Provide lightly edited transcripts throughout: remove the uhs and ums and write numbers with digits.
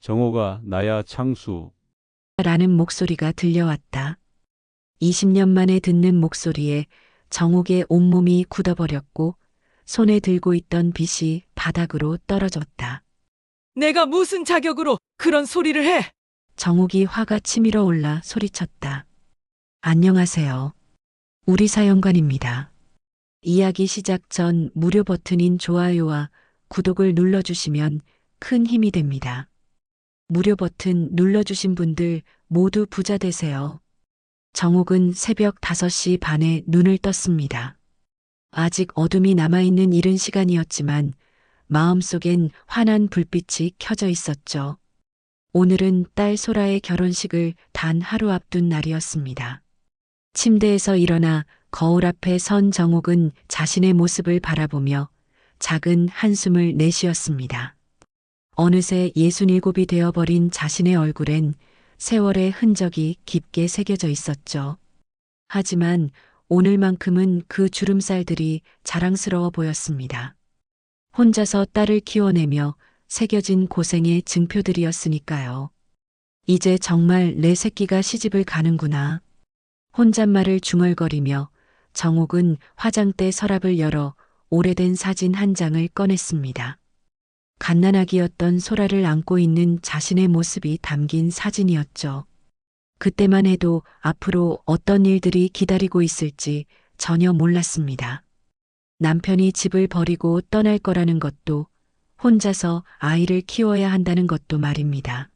정호가 나야 창수. 라는 목소리가 들려왔다. 20년 만에 듣는 목소리에 정옥의 온몸이 굳어버렸고 손에 들고 있던 빗이 바닥으로 떨어졌다. 내가 무슨 자격으로 그런 소리를 해? 정옥이 화가 치밀어 올라 소리쳤다. 안녕하세요. 우리 사연관입니다. 이야기 시작 전 무료 버튼인 좋아요와 구독을 눌러주시면 큰 힘이 됩니다. 무료 버튼 눌러주신 분들 모두 부자 되세요. 정옥은 새벽 5시 반에 눈을 떴습니다. 아직 어둠이 남아있는 이른 시간이었지만 마음속엔 환한 불빛이 켜져 있었죠. 오늘은 딸 소라의 결혼식을 단 하루 앞둔 날이었습니다. 침대에서 일어나 거울 앞에 선 정옥은 자신의 모습을 바라보며 작은 한숨을 내쉬었습니다. 어느새 67이 되어버린 자신의 얼굴엔 세월의 흔적이 깊게 새겨져 있었죠. 하지만 오늘만큼은 그 주름살들이 자랑스러워 보였습니다. 혼자서 딸을 키워내며 새겨진 고생의 증표들이었으니까요. 이제 정말 내 새끼가 시집을 가는구나. 혼잣말을 중얼거리며 정옥은 화장대 서랍을 열어 오래된 사진 한 장을 꺼냈습니다. 갓난아기였던 소라를 안고 있는 자신의 모습이 담긴 사진이었죠. 그때만 해도 앞으로 어떤 일들이 기다리고 있을지 전혀 몰랐습니다. 남편이 집을 버리고 떠날 거라는 것도, 혼자서 아이를 키워야 한다는 것도 말입니다.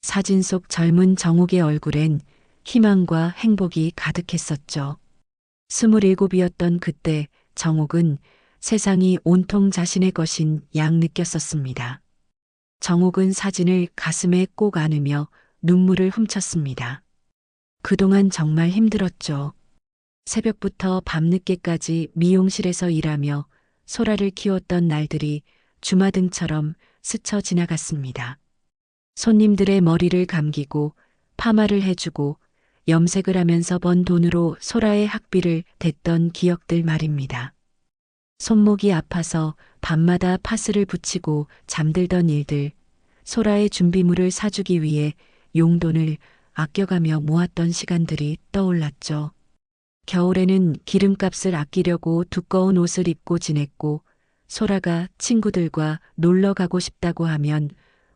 사진 속 젊은 정옥의 얼굴엔 희망과 행복이 가득했었죠. 27이었던 그때 정옥은 세상이 온통 자신의 것인 양 느꼈었습니다. 정옥은 사진을 가슴에 꼭 안으며 눈물을 훔쳤습니다. 그동안 정말 힘들었죠. 새벽부터 밤늦게까지 미용실에서 일하며 소라를 키웠던 날들이 주마등처럼 스쳐 지나갔습니다. 손님들의 머리를 감기고 파마를 해주고 염색을 하면서 번 돈으로 소라의 학비를 댔던 기억들 말입니다. 손목이 아파서 밤마다 파스를 붙이고 잠들던 일들, 소라의 준비물을 사주기 위해 용돈을 아껴가며 모았던 시간들이 떠올랐죠. 겨울에는 기름값을 아끼려고 두꺼운 옷을 입고 지냈고, 소라가 친구들과 놀러 가고 싶다고 하면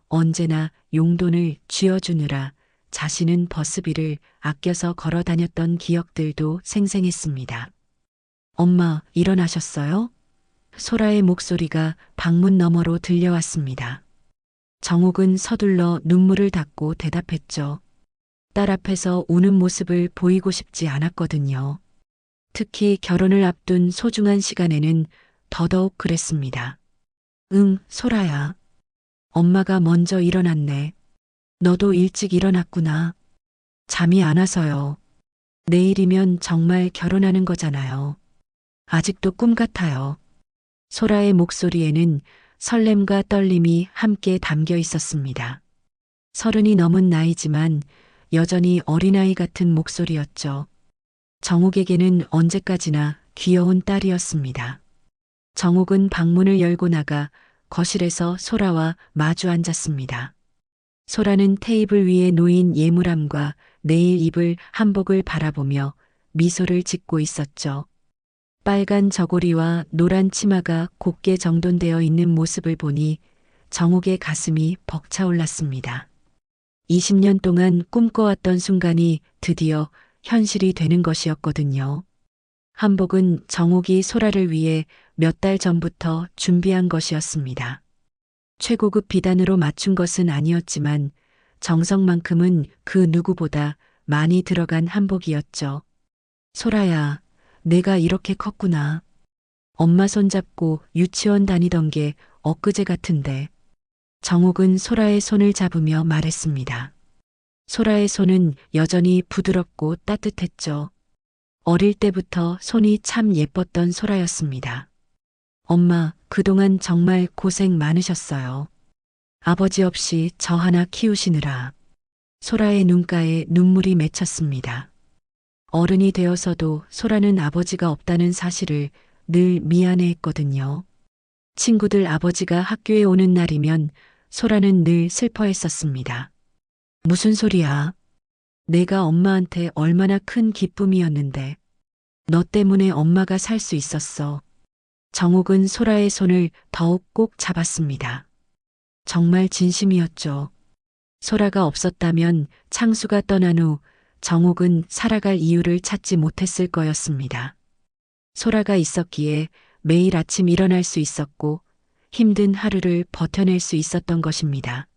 언제나 용돈을 쥐어주느라 자신은 버스비를 아껴서 걸어 다녔던 기억들도 생생했습니다. 엄마, 일어나셨어요? 소라의 목소리가 방문 너머로 들려왔습니다. 정옥은 서둘러 눈물을 닦고 대답했죠. 딸 앞에서 우는 모습을 보이고 싶지 않았거든요. 특히 결혼을 앞둔 소중한 시간에는 더더욱 그랬습니다. 응, 소라야. 엄마가 먼저 일어났네. 너도 일찍 일어났구나. 잠이 안 와서요. 내일이면 정말 결혼하는 거잖아요. 아직도 꿈 같아요. 소라의 목소리에는 설렘과 떨림이 함께 담겨 있었습니다. 30이 넘은 나이지만 여전히 어린아이 같은 목소리였죠. 정옥에게는 언제까지나 귀여운 딸이었습니다. 정옥은 방문을 열고 나가 거실에서 소라와 마주 앉았습니다. 소라는 테이블 위에 놓인 예물함과 내일 입을 한복을 바라보며 미소를 짓고 있었죠. 빨간 저고리와 노란 치마가 곱게 정돈되어 있는 모습을 보니 정옥의 가슴이 벅차올랐습니다. 20년 동안 꿈꿔왔던 순간이 드디어 현실이 되는 것이었거든요. 한복은 정옥이 소라를 위해 몇 달 전부터 준비한 것이었습니다. 최고급 비단으로 맞춘 것은 아니었지만 정성만큼은 그 누구보다 많이 들어간 한복이었죠. 소라야, 내가 이렇게 컸구나. 엄마 손잡고 유치원 다니던 게 엊그제 같은데. 정옥은 소라의 손을 잡으며 말했습니다. 소라의 손은 여전히 부드럽고 따뜻했죠. 어릴 때부터 손이 참 예뻤던 소라였습니다. 엄마, 그동안 정말 고생 많으셨어요. 아버지 없이 저 하나 키우시느라. 소라의 눈가에 눈물이 맺혔습니다. 어른이 되어서도 소라는 아버지가 없다는 사실을 늘 미안해했거든요. 친구들 아버지가 학교에 오는 날이면 소라는 늘 슬퍼했었습니다. 무슨 소리야? 내가 엄마한테 얼마나 큰 기쁨이었는데. 너 때문에 엄마가 살 수 있었어. 정옥은 소라의 손을 더욱 꼭 잡았습니다. 정말 진심이었죠. 소라가 없었다면 창수가 떠난 후 정옥은 살아갈 이유를 찾지 못했을 거였습니다. 소라가 있었기에 매일 아침 일어날 수 있었고 힘든 하루를 버텨낼 수 있었던 것입니다.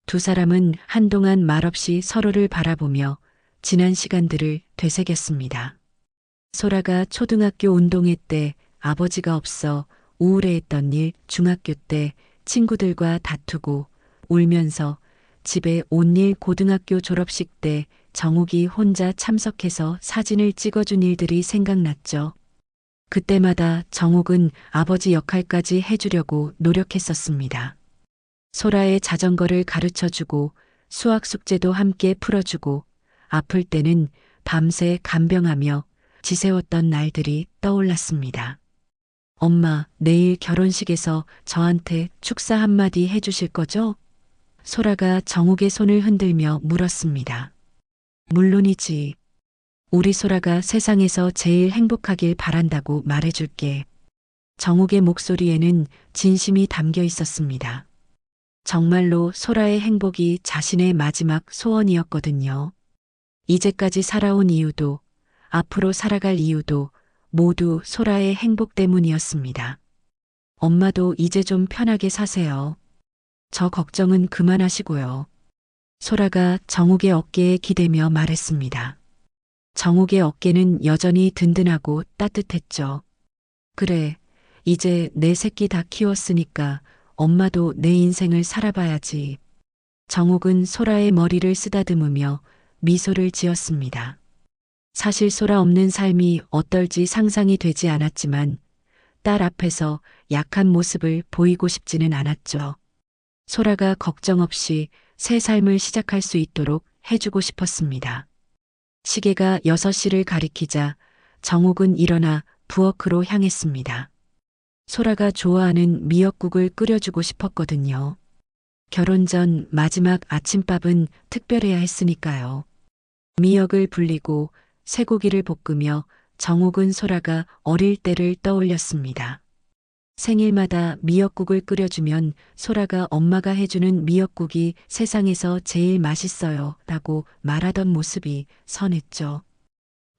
두 사람은 한동안 말없이 서로를 바라보며 지난 시간들을 되새겼습니다. 소라가 초등학교 운동회 때 아버지가 없어 우울해했던 일, 중학교 때 친구들과 다투고 울면서 집에 온 일, 고등학교 졸업식 때 정욱이 혼자 참석해서 사진을 찍어준 일들이 생각났죠. 그때마다 정욱은 아버지 역할까지 해주려고 노력했었습니다. 소라의 자전거를 가르쳐주고 수학 숙제도 함께 풀어주고 아플 때는 밤새 간병하며 지새웠던 날들이 떠올랐습니다. 엄마, 내일 결혼식에서 저한테 축사 한마디 해주실 거죠? 소라가 정욱의 손을 흔들며 물었습니다. 물론이지. 우리 소라가 세상에서 제일 행복하길 바란다고 말해줄게. 정욱의 목소리에는 진심이 담겨 있었습니다. 정말로 소라의 행복이 자신의 마지막 소원이었거든요. 이제까지 살아온 이유도 앞으로 살아갈 이유도 모두 소라의 행복 때문이었습니다. 엄마도 이제 좀 편하게 사세요. 저 걱정은 그만하시고요. 소라가 정욱의 어깨에 기대며 말했습니다. 정욱의 어깨는 여전히 든든하고 따뜻했죠. 그래, 이제 내 새끼 다 키웠으니까 엄마도 내 인생을 살아봐야지. 정욱은 소라의 머리를 쓰다듬으며 미소를 지었습니다. 사실 소라 없는 삶이 어떨지 상상이 되지 않았지만 딸 앞에서 약한 모습을 보이고 싶지는 않았죠. 소라가 걱정 없이 새 삶을 시작할 수 있도록 해주고 싶었습니다. 시계가 6시를 가리키자 정욱은 일어나 부엌으로 향했습니다. 소라가 좋아하는 미역국을 끓여주고 싶었거든요. 결혼 전 마지막 아침밥은 특별해야 했으니까요. 미역을 불리고 쇠고기를 볶으며 정욱은 소라가 어릴 때를 떠올렸습니다. 생일마다 미역국을 끓여주면 소라가 엄마가 해주는 미역국이 세상에서 제일 맛있어요 라고 말하던 모습이 선했죠.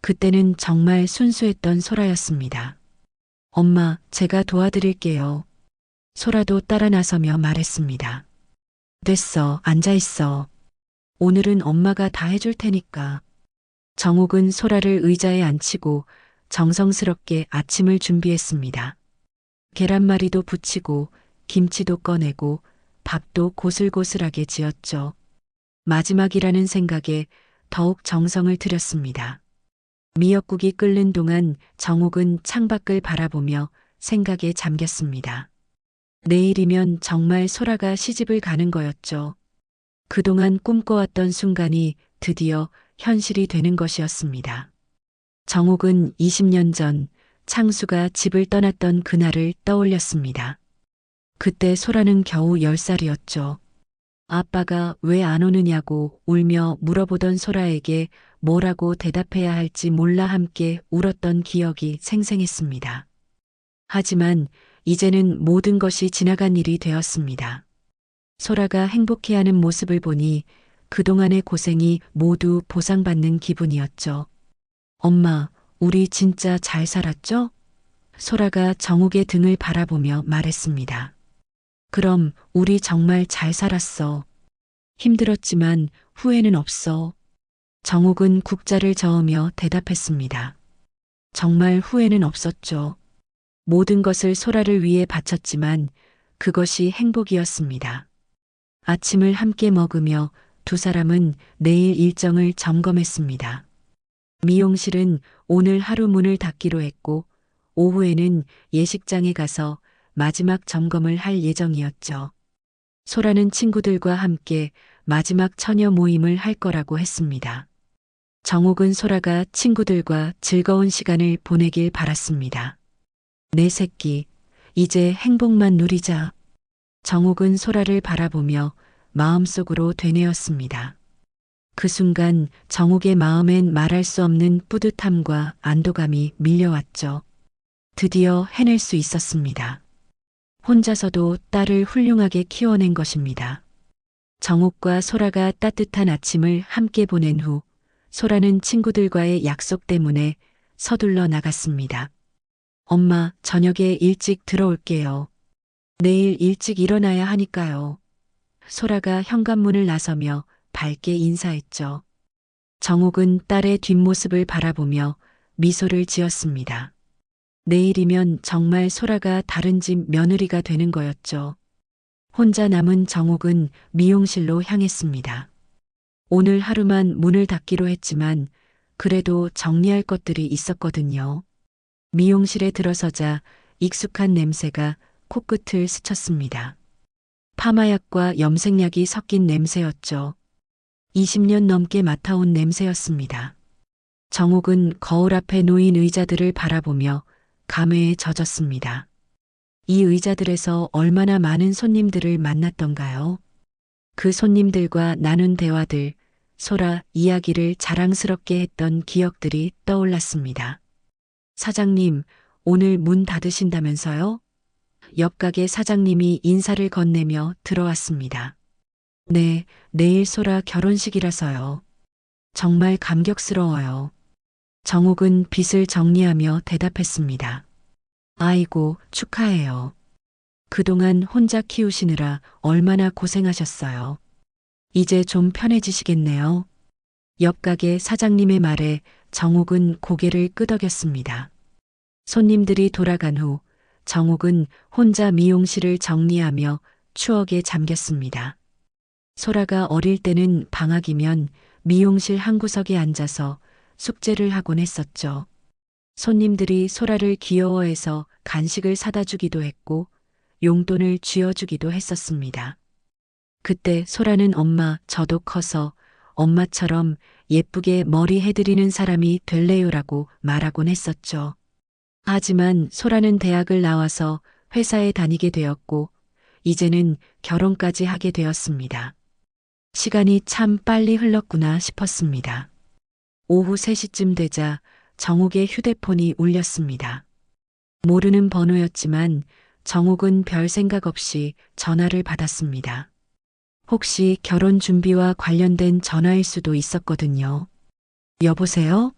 그때는 정말 순수했던 소라였습니다. 엄마, 제가 도와드릴게요. 소라도 따라 나서며 말했습니다. 됐어, 앉아있어. 오늘은 엄마가 다 해줄 테니까. 정욱은 소라를 의자에 앉히고 정성스럽게 아침을 준비했습니다. 계란말이도 부치고 김치도 꺼내고 밥도 고슬고슬하게 지었죠. 마지막이라는 생각에 더욱 정성을 들였습니다. 미역국이 끓는 동안 정욱은 창밖을 바라보며 생각에 잠겼습니다. 내일이면 정말 소라가 시집을 가는 거였죠. 그동안 꿈꿔왔던 순간이 드디어 현실이 되는 것이었습니다. 정욱은 20년 전 창수가 집을 떠났던 그날을 떠올렸습니다. 그때 소라는 겨우 10살이었죠. 아빠가 왜 안 오느냐고 울며 물어보던 소라에게 뭐라고 대답해야 할지 몰라 함께 울었던 기억이 생생했습니다. 하지만 이제는 모든 것이 지나간 일이 되었습니다. 소라가 행복해하는 모습을 보니 그동안의 고생이 모두 보상받는 기분이었죠. 엄마, 우리 진짜 잘 살았죠? 소라가 정욱의 등을 바라보며 말했습니다. 그럼 우리 정말 잘 살았어. 힘들었지만 후회는 없어. 정욱은 국자를 저으며 대답했습니다. 정말 후회는 없었죠. 모든 것을 소라를 위해 바쳤지만 그것이 행복이었습니다. 아침을 함께 먹으며 두 사람은 내일 일정을 점검했습니다. 미용실은 오늘 하루 문을 닫기로 했고 오후에는 예식장에 가서 마지막 점검을 할 예정이었죠. 소라는 친구들과 함께 마지막 처녀 모임을 할 거라고 했습니다. 정욱은 소라가 친구들과 즐거운 시간을 보내길 바랐습니다. 내 새끼, 이제 행복만 누리자. 정옥은 소라를 바라보며 마음속으로 되뇌었습니다. 그 순간 정옥의 마음엔 말할 수 없는 뿌듯함과 안도감이 밀려왔죠. 드디어 해낼 수 있었습니다. 혼자서도 딸을 훌륭하게 키워낸 것입니다. 정옥과 소라가 따뜻한 아침을 함께 보낸 후 소라는 친구들과의 약속 때문에 서둘러 나갔습니다. 엄마, 저녁에 일찍 들어올게요. 내일 일찍 일어나야 하니까요. 소라가 현관문을 나서며 밝게 인사했죠. 정옥은 딸의 뒷모습을 바라보며 미소를 지었습니다. 내일이면 정말 소라가 다른 집 며느리가 되는 거였죠. 혼자 남은 정옥은 미용실로 향했습니다. 오늘 하루만 문을 닫기로 했지만 그래도 정리할 것들이 있었거든요. 미용실에 들어서자 익숙한 냄새가 코끝을 스쳤습니다. 파마약과 염색약이 섞인 냄새였죠. 20년 넘게 맡아온 냄새였습니다. 정옥은 거울 앞에 놓인 의자들을 바라보며 감회에 젖었습니다. 이 의자들에서 얼마나 많은 손님들을 만났던가요? 그 손님들과 나눈 대화들, 소라 이야기를 자랑스럽게 했던 기억들이 떠올랐습니다. 사장님, 오늘 문 닫으신다면서요? 옆 가게 사장님이 인사를 건네며 들어왔습니다. 네, 내일 소라 결혼식이라서요. 정말 감격스러워요. 정옥은 빚을 정리하며 대답했습니다. 아이고, 축하해요. 그동안 혼자 키우시느라 얼마나 고생하셨어요. 이제 좀 편해지시겠네요. 옆 가게 사장님의 말에 정옥은 고개를 끄덕였습니다. 손님들이 돌아간 후 정옥은 혼자 미용실을 정리하며 추억에 잠겼습니다. 소라가 어릴 때는 방학이면 미용실 한 구석에 앉아서 숙제를 하곤 했었죠. 손님들이 소라를 귀여워해서 간식을 사다 주기도 했고 용돈을 쥐어주기도 했었습니다. 그때 소라는 엄마, 저도 커서 엄마처럼 예쁘게 머리 해드리는 사람이 될래요라고 말하곤 했었죠. 하지만 소라는 대학을 나와서 회사에 다니게 되었고 이제는 결혼까지 하게 되었습니다. 시간이 참 빨리 흘렀구나 싶었습니다. 오후 3시쯤 되자 정옥의 휴대폰이 울렸습니다. 모르는 번호였지만 정옥은 별 생각 없이 전화를 받았습니다. 혹시 결혼 준비와 관련된 전화일 수도 있었거든요. 여보세요?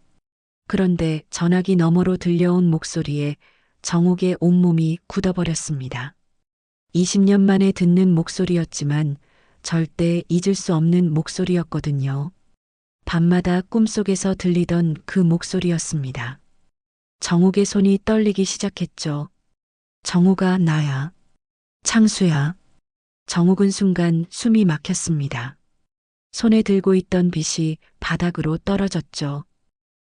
그런데 전화기 너머로 들려온 목소리에 정옥의 온몸이 굳어버렸습니다. 20년 만에 듣는 목소리였지만 절대 잊을 수 없는 목소리였거든요. 밤마다 꿈속에서 들리던 그 목소리였습니다. 정옥의 손이 떨리기 시작했죠. 정옥아, 나야. 창수야. 정옥은 순간 숨이 막혔습니다. 손에 들고 있던 빗이 바닥으로 떨어졌죠.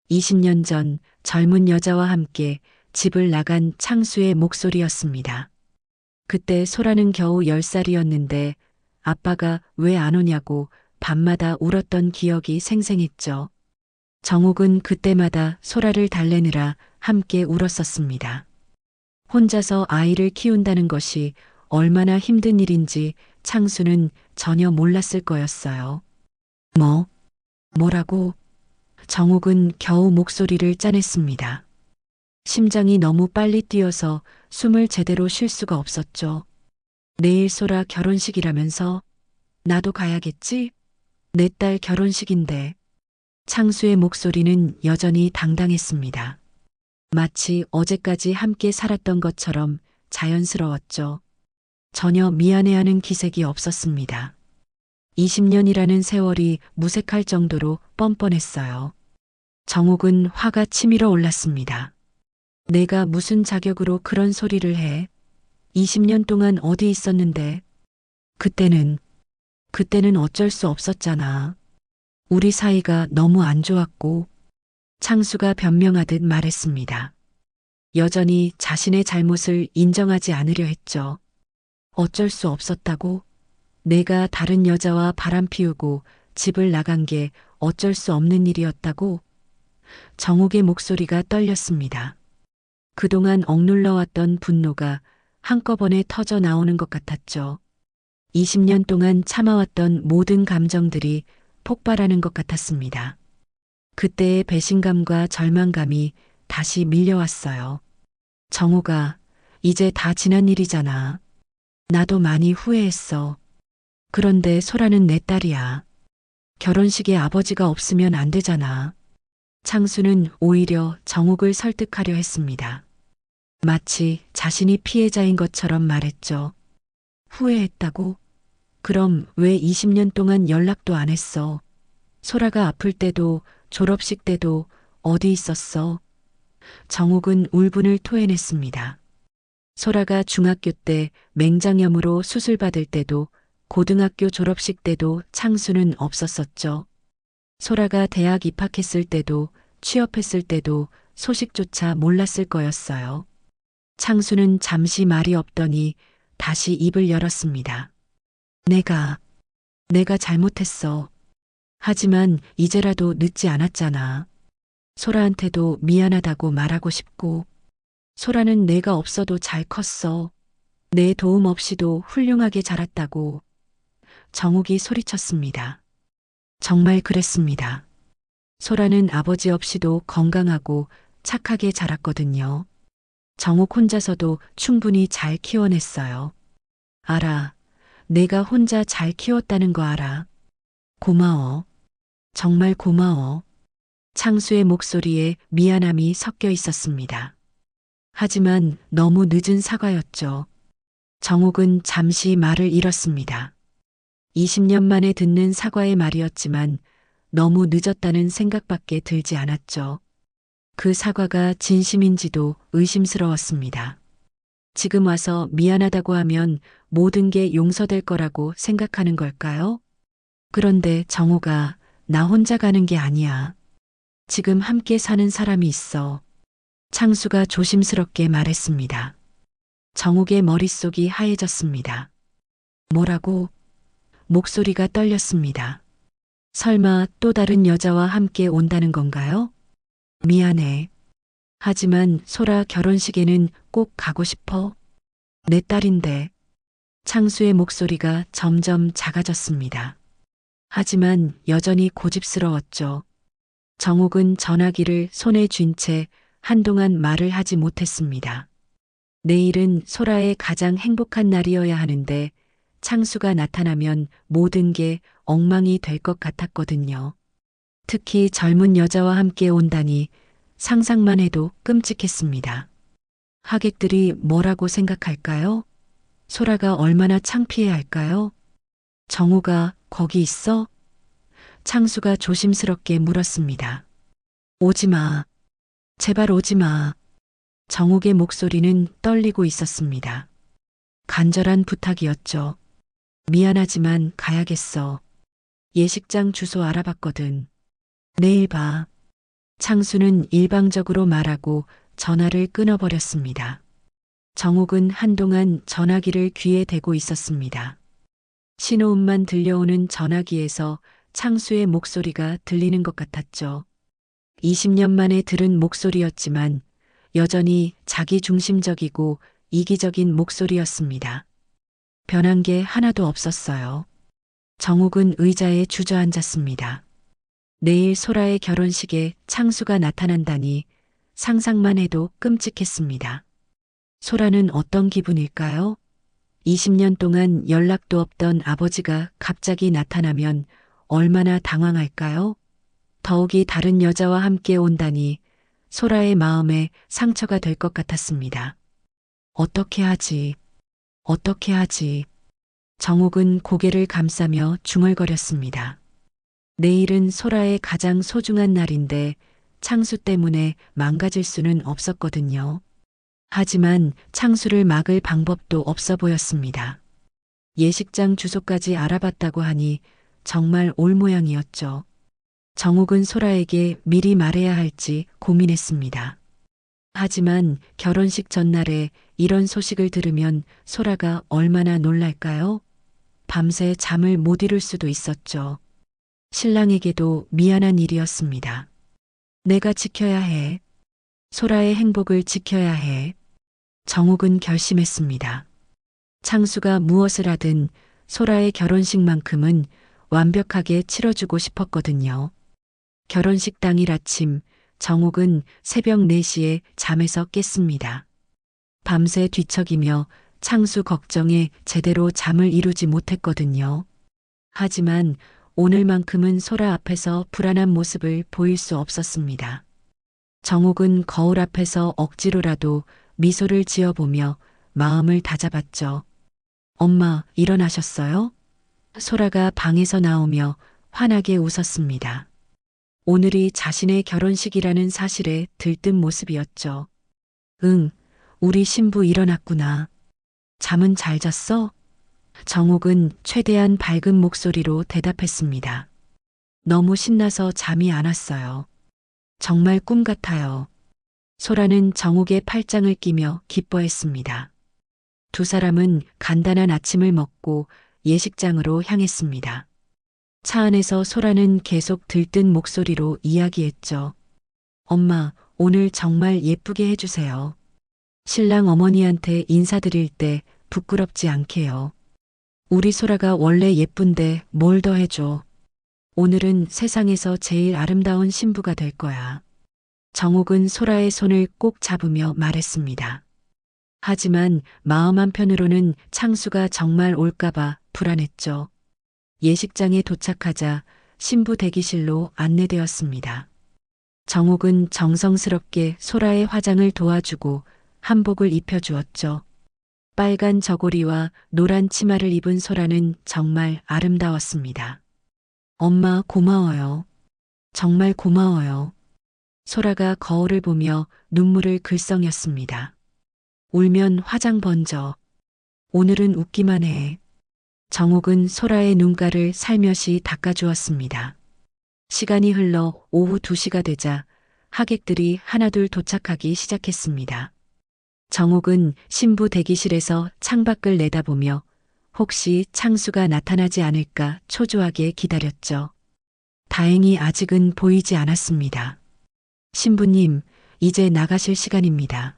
20년 전 젊은 여자와 함께 집을 나간 창수의 목소리였습니다. 그때 소라는 겨우 10살이었는데 아빠가 왜 안 오냐고 밤마다 울었던 기억이 생생했죠. 정옥은 그때마다 소라를 달래느라 함께 울었었습니다. 혼자서 아이를 키운다는 것이 얼마나 힘든 일인지 창수는 전혀 몰랐을 거였어요. 뭐라고? 정옥은 겨우 목소리를 짜냈습니다. 심장이 너무 빨리 뛰어서 숨을 제대로 쉴 수가 없었죠. 내일 소라 결혼식이라면서? 나도 가야겠지? 내 딸 결혼식인데. 창수의 목소리는 여전히 당당했습니다. 마치 어제까지 함께 살았던 것처럼 자연스러웠죠. 전혀 미안해하는 기색이 없었습니다. 20년이라는 세월이 무색할 정도로 뻔뻔했어요. 정옥은 화가 치밀어 올랐습니다. 내가 무슨 자격으로 그런 소리를 해? 20년 동안 어디 있었는데? 그때는 어쩔 수 없었잖아. 우리 사이가 너무 안 좋았고. 창수가 변명하듯 말했습니다. 여전히 자신의 잘못을 인정하지 않으려 했죠. 어쩔 수 없었다고? 내가 다른 여자와 바람 피우고 집을 나간 게 어쩔 수 없는 일이었다고? 정옥의 목소리가 떨렸습니다. 그동안 억눌러왔던 분노가 한꺼번에 터져 나오는 것 같았죠. 20년 동안 참아왔던 모든 감정들이 폭발하는 것 같았습니다. 그때의 배신감과 절망감이 다시 밀려왔어요. 정우가, 이제 다 지난 일이잖아. 나도 많이 후회했어. 그런데 소라는 내 딸이야. 결혼식에 아버지가 없으면 안 되잖아. 창수는 오히려 정욱을 설득하려 했습니다. 마치 자신이 피해자인 것처럼 말했죠. 후회했다고? 그럼 왜 20년 동안 연락도 안 했어? 소라가 아플 때도 졸업식 때도 어디 있었어? 정욱은 울분을 토해냈습니다. 소라가 중학교 때 맹장염으로 수술받을 때도 고등학교 졸업식 때도 창수는 없었었죠. 소라가 대학 입학했을 때도 취업했을 때도 소식조차 몰랐을 거였어요. 창수는 잠시 말이 없더니 다시 입을 열었습니다. 내가 잘못했어. 하지만 이제라도 늦지 않았잖아. 소라한테도 미안하다고 말하고 싶고, 소라는 내가 없어도 잘 컸어. 내 도움 없이도 훌륭하게 자랐다고. 정욱이 소리쳤습니다. 정말 그랬습니다. 소라는 아버지 없이도 건강하고 착하게 자랐거든요. 정욱 혼자서도 충분히 잘 키워냈어요. 알아. 내가 혼자 잘 키웠다는 거 알아. 고마워. 정말 고마워. 창수의 목소리에 미안함이 섞여 있었습니다. 하지만 너무 늦은 사과였죠. 정욱은 잠시 말을 잃었습니다. 20년 만에 듣는 사과의 말이었지만 너무 늦었다는 생각밖에 들지 않았죠. 그 사과가 진심인지도 의심스러웠습니다. 지금 와서 미안하다고 하면 모든 게 용서될 거라고 생각하는 걸까요? 그런데 정우가 나 혼자 가는 게 아니야. 지금 함께 사는 사람이 있어. 창수가 조심스럽게 말했습니다. 정욱의 머릿속이 하얘졌습니다. 뭐라고? 목소리가 떨렸습니다. 설마 또 다른 여자와 함께 온다는 건가요? 미안해. 하지만 소라 결혼식에는 꼭 가고 싶어. 내 딸인데. 창수의 목소리가 점점 작아졌습니다. 하지만 여전히 고집스러웠죠. 정욱은 전화기를 손에 쥔 채 한동안 말을 하지 못했습니다. 내일은 소라의 가장 행복한 날이어야 하는데 창수가 나타나면 모든 게 엉망이 될 것 같았거든요. 특히 젊은 여자와 함께 온다니 상상만 해도 끔찍했습니다. 하객들이 뭐라고 생각할까요? 소라가 얼마나 창피해 할까요? 정우가 거기 있어? 창수가 조심스럽게 물었습니다. 오지 마. 제발 오지 마. 정욱의 목소리는 떨리고 있었습니다. 간절한 부탁이었죠. 미안하지만 가야겠어. 예식장 주소 알아봤거든. 내일 봐. 창수는 일방적으로 말하고 전화를 끊어버렸습니다. 정욱은 한동안 전화기를 귀에 대고 있었습니다. 신호음만 들려오는 전화기에서 창수의 목소리가 들리는 것 같았죠. 20년 만에 들은 목소리였지만 여전히 자기중심적이고 이기적인 목소리였습니다. 변한 게 하나도 없었어요. 정욱은 의자에 주저앉았습니다. 내일 소라의 결혼식에 창수가 나타난다니 상상만 해도 끔찍했습니다. 소라는 어떤 기분일까요? 20년 동안 연락도 없던 아버지가 갑자기 나타나면 얼마나 당황할까요? 더욱이 다른 여자와 함께 온다니 소라의 마음에 상처가 될 것 같았습니다. 어떻게 하지? 어떻게 하지? 정욱은 고개를 감싸며 중얼거렸습니다. 내일은 소라의 가장 소중한 날인데 창수 때문에 망가질 수는 없었거든요. 하지만 창수를 막을 방법도 없어 보였습니다. 예식장 주소까지 알아봤다고 하니 정말 올 모양이었죠. 정욱은 소라에게 미리 말해야 할지 고민했습니다. 하지만 결혼식 전날에 이런 소식을 들으면 소라가 얼마나 놀랄까요? 밤새 잠을 못 이룰 수도 있었죠. 신랑에게도 미안한 일이었습니다. 내가 지켜야 해. 소라의 행복을 지켜야 해. 정욱은 결심했습니다. 창수가 무엇을 하든 소라의 결혼식만큼은 완벽하게 치러주고 싶었거든요. 결혼식 당일 아침, 정옥은 새벽 4시에 잠에서 깼습니다. 밤새 뒤척이며 창수 걱정에 제대로 잠을 이루지 못했거든요. 하지만 오늘만큼은 소라 앞에서 불안한 모습을 보일 수 없었습니다. 정옥은 거울 앞에서 억지로라도 미소를 지어보며 마음을 다잡았죠. 엄마, 일어나셨어요? 소라가 방에서 나오며 환하게 웃었습니다. 오늘이 자신의 결혼식이라는 사실에 들뜬 모습이었죠. 응, 우리 신부 일어났구나. 잠은 잘 잤어? 정옥은 최대한 밝은 목소리로 대답했습니다. 너무 신나서 잠이 안 왔어요. 정말 꿈 같아요. 소라는 정옥의 팔짱을 끼며 기뻐했습니다. 두 사람은 간단한 아침을 먹고 예식장으로 향했습니다. 차 안에서 소라는 계속 들뜬 목소리로 이야기했죠. 엄마, 오늘 정말 예쁘게 해주세요. 신랑 어머니한테 인사드릴 때 부끄럽지 않게요. 우리 소라가 원래 예쁜데 뭘 더 해줘. 오늘은 세상에서 제일 아름다운 신부가 될 거야. 정옥은 소라의 손을 꼭 잡으며 말했습니다. 하지만 마음 한편으로는 창수가 정말 올까봐 불안했죠. 예식장에 도착하자 신부 대기실로 안내되었습니다. 정옥은 정성스럽게 소라의 화장을 도와주고 한복을 입혀주었죠. 빨간 저고리와 노란 치마를 입은 소라는 정말 아름다웠습니다. 엄마 고마워요. 정말 고마워요. 소라가 거울을 보며 눈물을 글썽였습니다. 울면 화장 번져. 오늘은 웃기만 해. 정옥은 소라의 눈가를 살며시 닦아주었습니다. 시간이 흘러 오후 2시가 되자 하객들이 하나둘 도착하기 시작했습니다. 정옥은 신부 대기실에서 창밖을 내다보며 혹시 창수가 나타나지 않을까 초조하게 기다렸죠. 다행히 아직은 보이지 않았습니다. 신부님, 이제 나가실 시간입니다.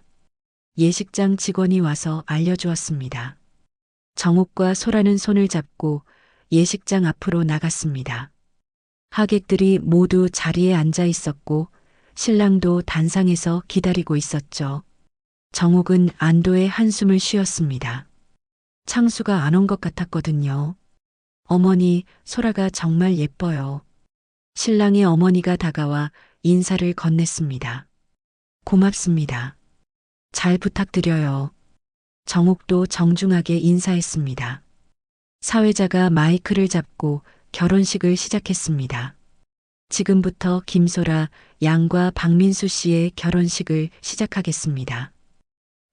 예식장 직원이 와서 알려주었습니다. 정옥과 소라는 손을 잡고 예식장 앞으로 나갔습니다. 하객들이 모두 자리에 앉아 있었고 신랑도 단상에서 기다리고 있었죠. 정옥은 안도의 한숨을 쉬었습니다. 창수가 안 온 것 같았거든요. 어머니, 소라가 정말 예뻐요. 신랑의 어머니가 다가와 인사를 건넸습니다. 고맙습니다. 잘 부탁드려요. 정옥도 정중하게 인사했습니다. 사회자가 마이크를 잡고 결혼식을 시작했습니다. 지금부터 김소라, 양과 박민수 씨의 결혼식을 시작하겠습니다.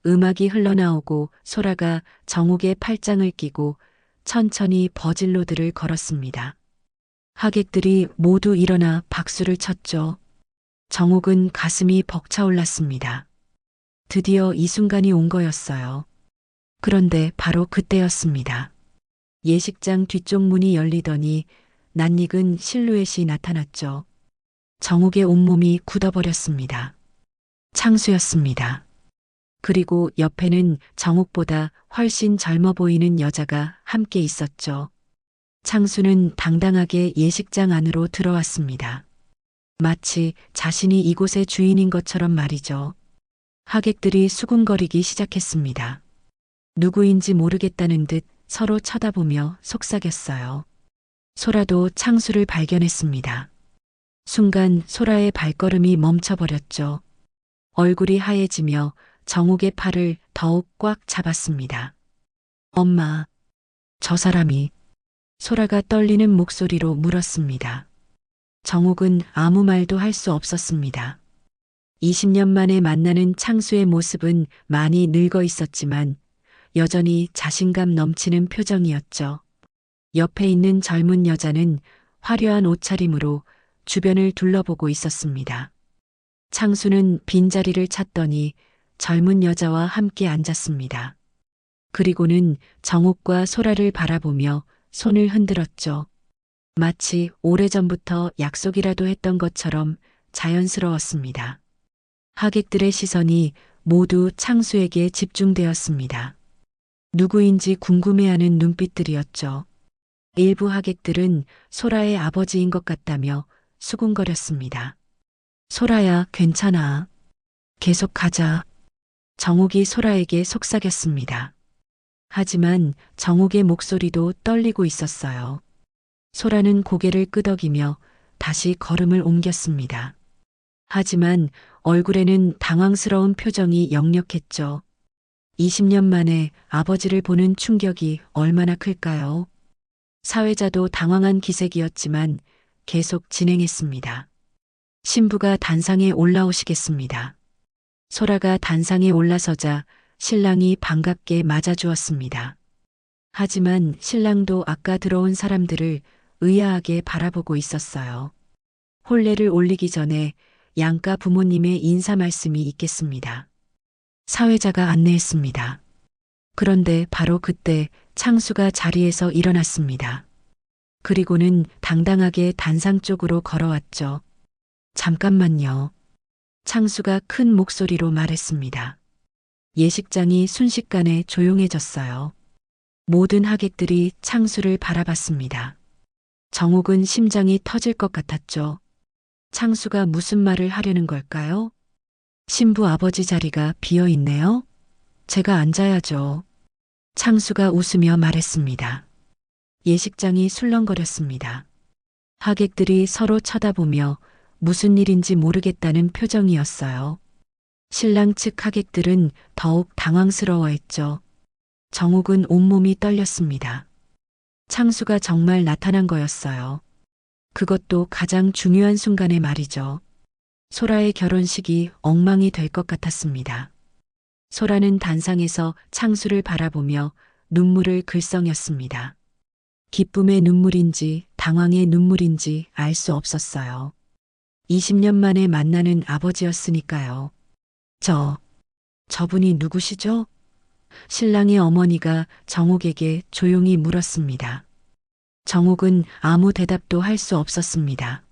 음악이 흘러나오고 소라가 정옥의 팔짱을 끼고 천천히 버질로드를 걸었습니다. 하객들이 모두 일어나 박수를 쳤죠. 정옥은 가슴이 벅차올랐습니다. 드디어 이 순간이 온 거였어요. 그런데 바로 그때였습니다. 예식장 뒤쪽 문이 열리더니 낯익은 실루엣이 나타났죠. 정옥의 온몸이 굳어버렸습니다. 창수였습니다. 그리고 옆에는 정옥보다 훨씬 젊어 보이는 여자가 함께 있었죠. 창수는 당당하게 예식장 안으로 들어왔습니다. 마치 자신이 이곳의 주인인 것처럼 말이죠. 하객들이 수군거리기 시작했습니다. 누구인지 모르겠다는 듯 서로 쳐다보며 속삭였어요. 소라도 창수를 발견했습니다. 순간 소라의 발걸음이 멈춰버렸죠. 얼굴이 하얘지며 정옥의 팔을 더욱 꽉 잡았습니다. 엄마, 저 사람이. 소라가 떨리는 목소리로 물었습니다. 정옥은 아무 말도 할 수 없었습니다. 20년 만에 만나는 창수의 모습은 많이 늙어 있었지만 여전히 자신감 넘치는 표정이었죠. 옆에 있는 젊은 여자는 화려한 옷차림으로 주변을 둘러보고 있었습니다. 창수는 빈자리를 찾더니 젊은 여자와 함께 앉았습니다. 그리고는 정옥과 소라를 바라보며 손을 흔들었죠. 마치 오래전부터 약속이라도 했던 것처럼 자연스러웠습니다. 하객들의 시선이 모두 창수에게 집중되었습니다. 누구인지 궁금해하는 눈빛들이었죠. 일부 하객들은 소라의 아버지인 것 같다며 수군거렸습니다. 소라야, 괜찮아. 계속 가자. 정옥이 소라에게 속삭였습니다. 하지만 정옥의 목소리도 떨리고 있었어요. 소라는 고개를 끄덕이며 다시 걸음을 옮겼습니다. 하지만 얼굴에는 당황스러운 표정이 역력했죠. 20년 만에 아버지를 보는 충격이 얼마나 클까요? 사회자도 당황한 기색이었지만 계속 진행했습니다. 신부가 단상에 올라오시겠습니다. 소라가 단상에 올라서자 신랑이 반갑게 맞아주었습니다. 하지만 신랑도 아까 들어온 사람들을 의아하게 바라보고 있었어요. 혼례를 올리기 전에 양가 부모님의 인사 말씀이 있겠습니다. 사회자가 안내했습니다. 그런데 바로 그때 창수가 자리에서 일어났습니다. 그리고는 당당하게 단상 쪽으로 걸어왔죠. 잠깐만요. 창수가 큰 목소리로 말했습니다. 예식장이 순식간에 조용해졌어요. 모든 하객들이 창수를 바라봤습니다. 정옥은 심장이 터질 것 같았죠. 창수가 무슨 말을 하려는 걸까요? 신부 아버지 자리가 비어 있네요. 제가 앉아야죠. 창수가 웃으며 말했습니다. 예식장이 술렁거렸습니다. 하객들이 서로 쳐다보며 무슨 일인지 모르겠다는 표정이었어요. 신랑 측 하객들은 더욱 당황스러워했죠. 정옥은 온몸이 떨렸습니다. 창수가 정말 나타난 거였어요. 그것도 가장 중요한 순간에 말이죠. 소라의 결혼식이 엉망이 될 것 같았습니다. 소라는 단상에서 창수를 바라보며 눈물을 글썽였습니다. 기쁨의 눈물인지 당황의 눈물인지 알 수 없었어요. 20년 만에 만나는 아버지였으니까요. 저분이 누구시죠? 신랑의 어머니가 정옥에게 조용히 물었습니다. 정옥은 아무 대답도 할 수 없었습니다.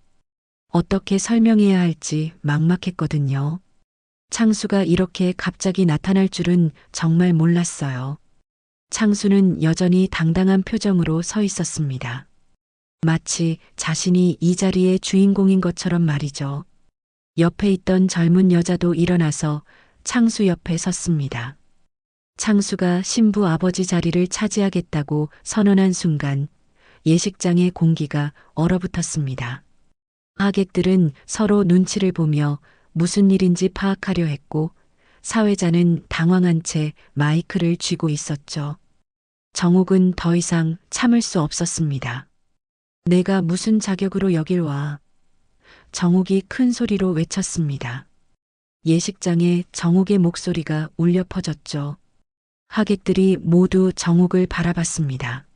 어떻게 설명해야 할지 막막했거든요. 창수가 이렇게 갑자기 나타날 줄은 정말 몰랐어요. 창수는 여전히 당당한 표정으로 서 있었습니다. 마치 자신이 이 자리의 주인공인 것처럼 말이죠. 옆에 있던 젊은 여자도 일어나서 창수 옆에 섰습니다. 창수가 신부 아버지 자리를 차지하겠다고 선언한 순간 예식장의 공기가 얼어붙었습니다. 하객들은 서로 눈치를 보며 무슨 일인지 파악하려 했고 사회자는 당황한 채 마이크를 쥐고 있었죠. 정옥은 더 이상 참을 수 없었습니다. 내가 무슨 자격으로 여길 와. 정옥이 큰 소리로 외쳤습니다. 예식장에 정옥의 목소리가 울려 퍼졌죠. 하객들이 모두 정옥을 바라봤습니다.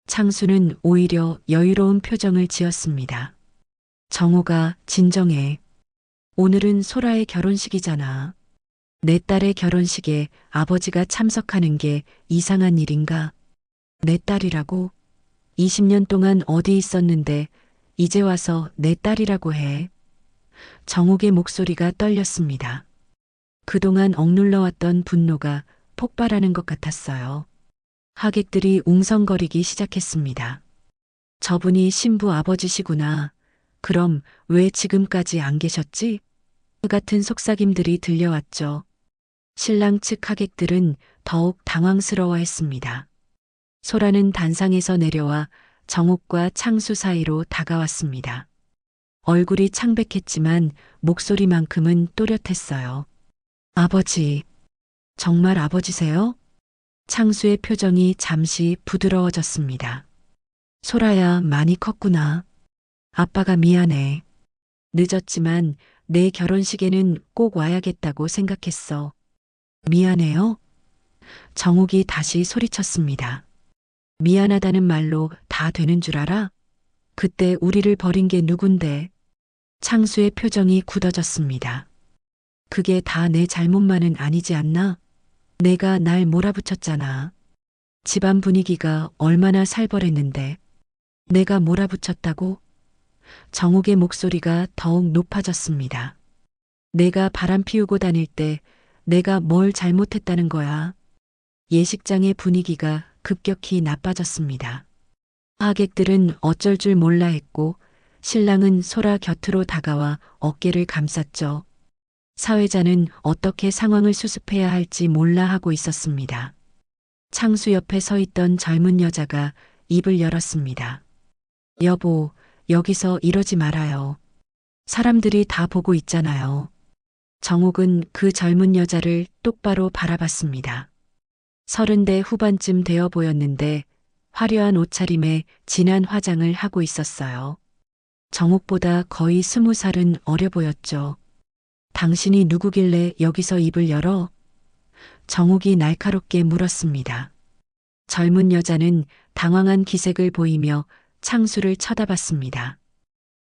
창수는 오히려 여유로운 표정을 지었습니다. 정옥아, 진정해. 오늘은 소라의 결혼식이잖아. 내 딸의 결혼식에 아버지가 참석하는 게 이상한 일인가? 내 딸이라고? 20년 동안 어디 있었는데 이제 와서 내 딸이라고 해. 정옥의 목소리가 떨렸습니다. 그동안 억눌러왔던 분노가 폭발하는 것 같았어요. 하객들이 웅성거리기 시작했습니다. 저분이 신부 아버지시구나. 그럼 왜 지금까지 안 계셨지? 그 같은 속삭임들이 들려왔죠. 신랑 측 하객들은 더욱 당황스러워했습니다. 소라는 단상에서 내려와 정옥과 창수 사이로 다가왔습니다. 얼굴이 창백했지만 목소리만큼은 또렷했어요. 아버지, 정말 아버지세요? 창수의 표정이 잠시 부드러워졌습니다. 소라야, 많이 컸구나. 아빠가 미안해. 늦었지만 내 결혼식에는 꼭 와야겠다고 생각했어. 미안해요? 정옥이 다시 소리쳤습니다. 미안하다는 말로 다 되는 줄 알아? 그때 우리를 버린 게 누군데? 창수의 표정이 굳어졌습니다. 그게 다 내 잘못만은 아니지 않나? 내가 날 몰아붙였잖아. 집안 분위기가 얼마나 살벌했는데. 내가 몰아붙였다고? 정옥의 목소리가 더욱 높아졌습니다. 내가 바람 피우고 다닐 때 내가 뭘 잘못했다는 거야? 예식장의 분위기가 급격히 나빠졌습니다. 하객들은 어쩔 줄 몰라 했고 신랑은 소라 곁으로 다가와 어깨를 감쌌죠. 사회자는 어떻게 상황을 수습해야 할지 몰라 하고 있었습니다. 창수 옆에 서 있던 젊은 여자가 입을 열었습니다. 여보, 여기서 이러지 말아요. 사람들이 다 보고 있잖아요. 정옥은 그 젊은 여자를 똑바로 바라봤습니다. 30대 후반쯤 되어 보였는데 화려한 옷차림에 진한 화장을 하고 있었어요. 정옥보다 거의 20살은 어려 보였죠. 당신이 누구길래 여기서 입을 열어? 정옥이 날카롭게 물었습니다. 젊은 여자는 당황한 기색을 보이며 창수를 쳐다봤습니다.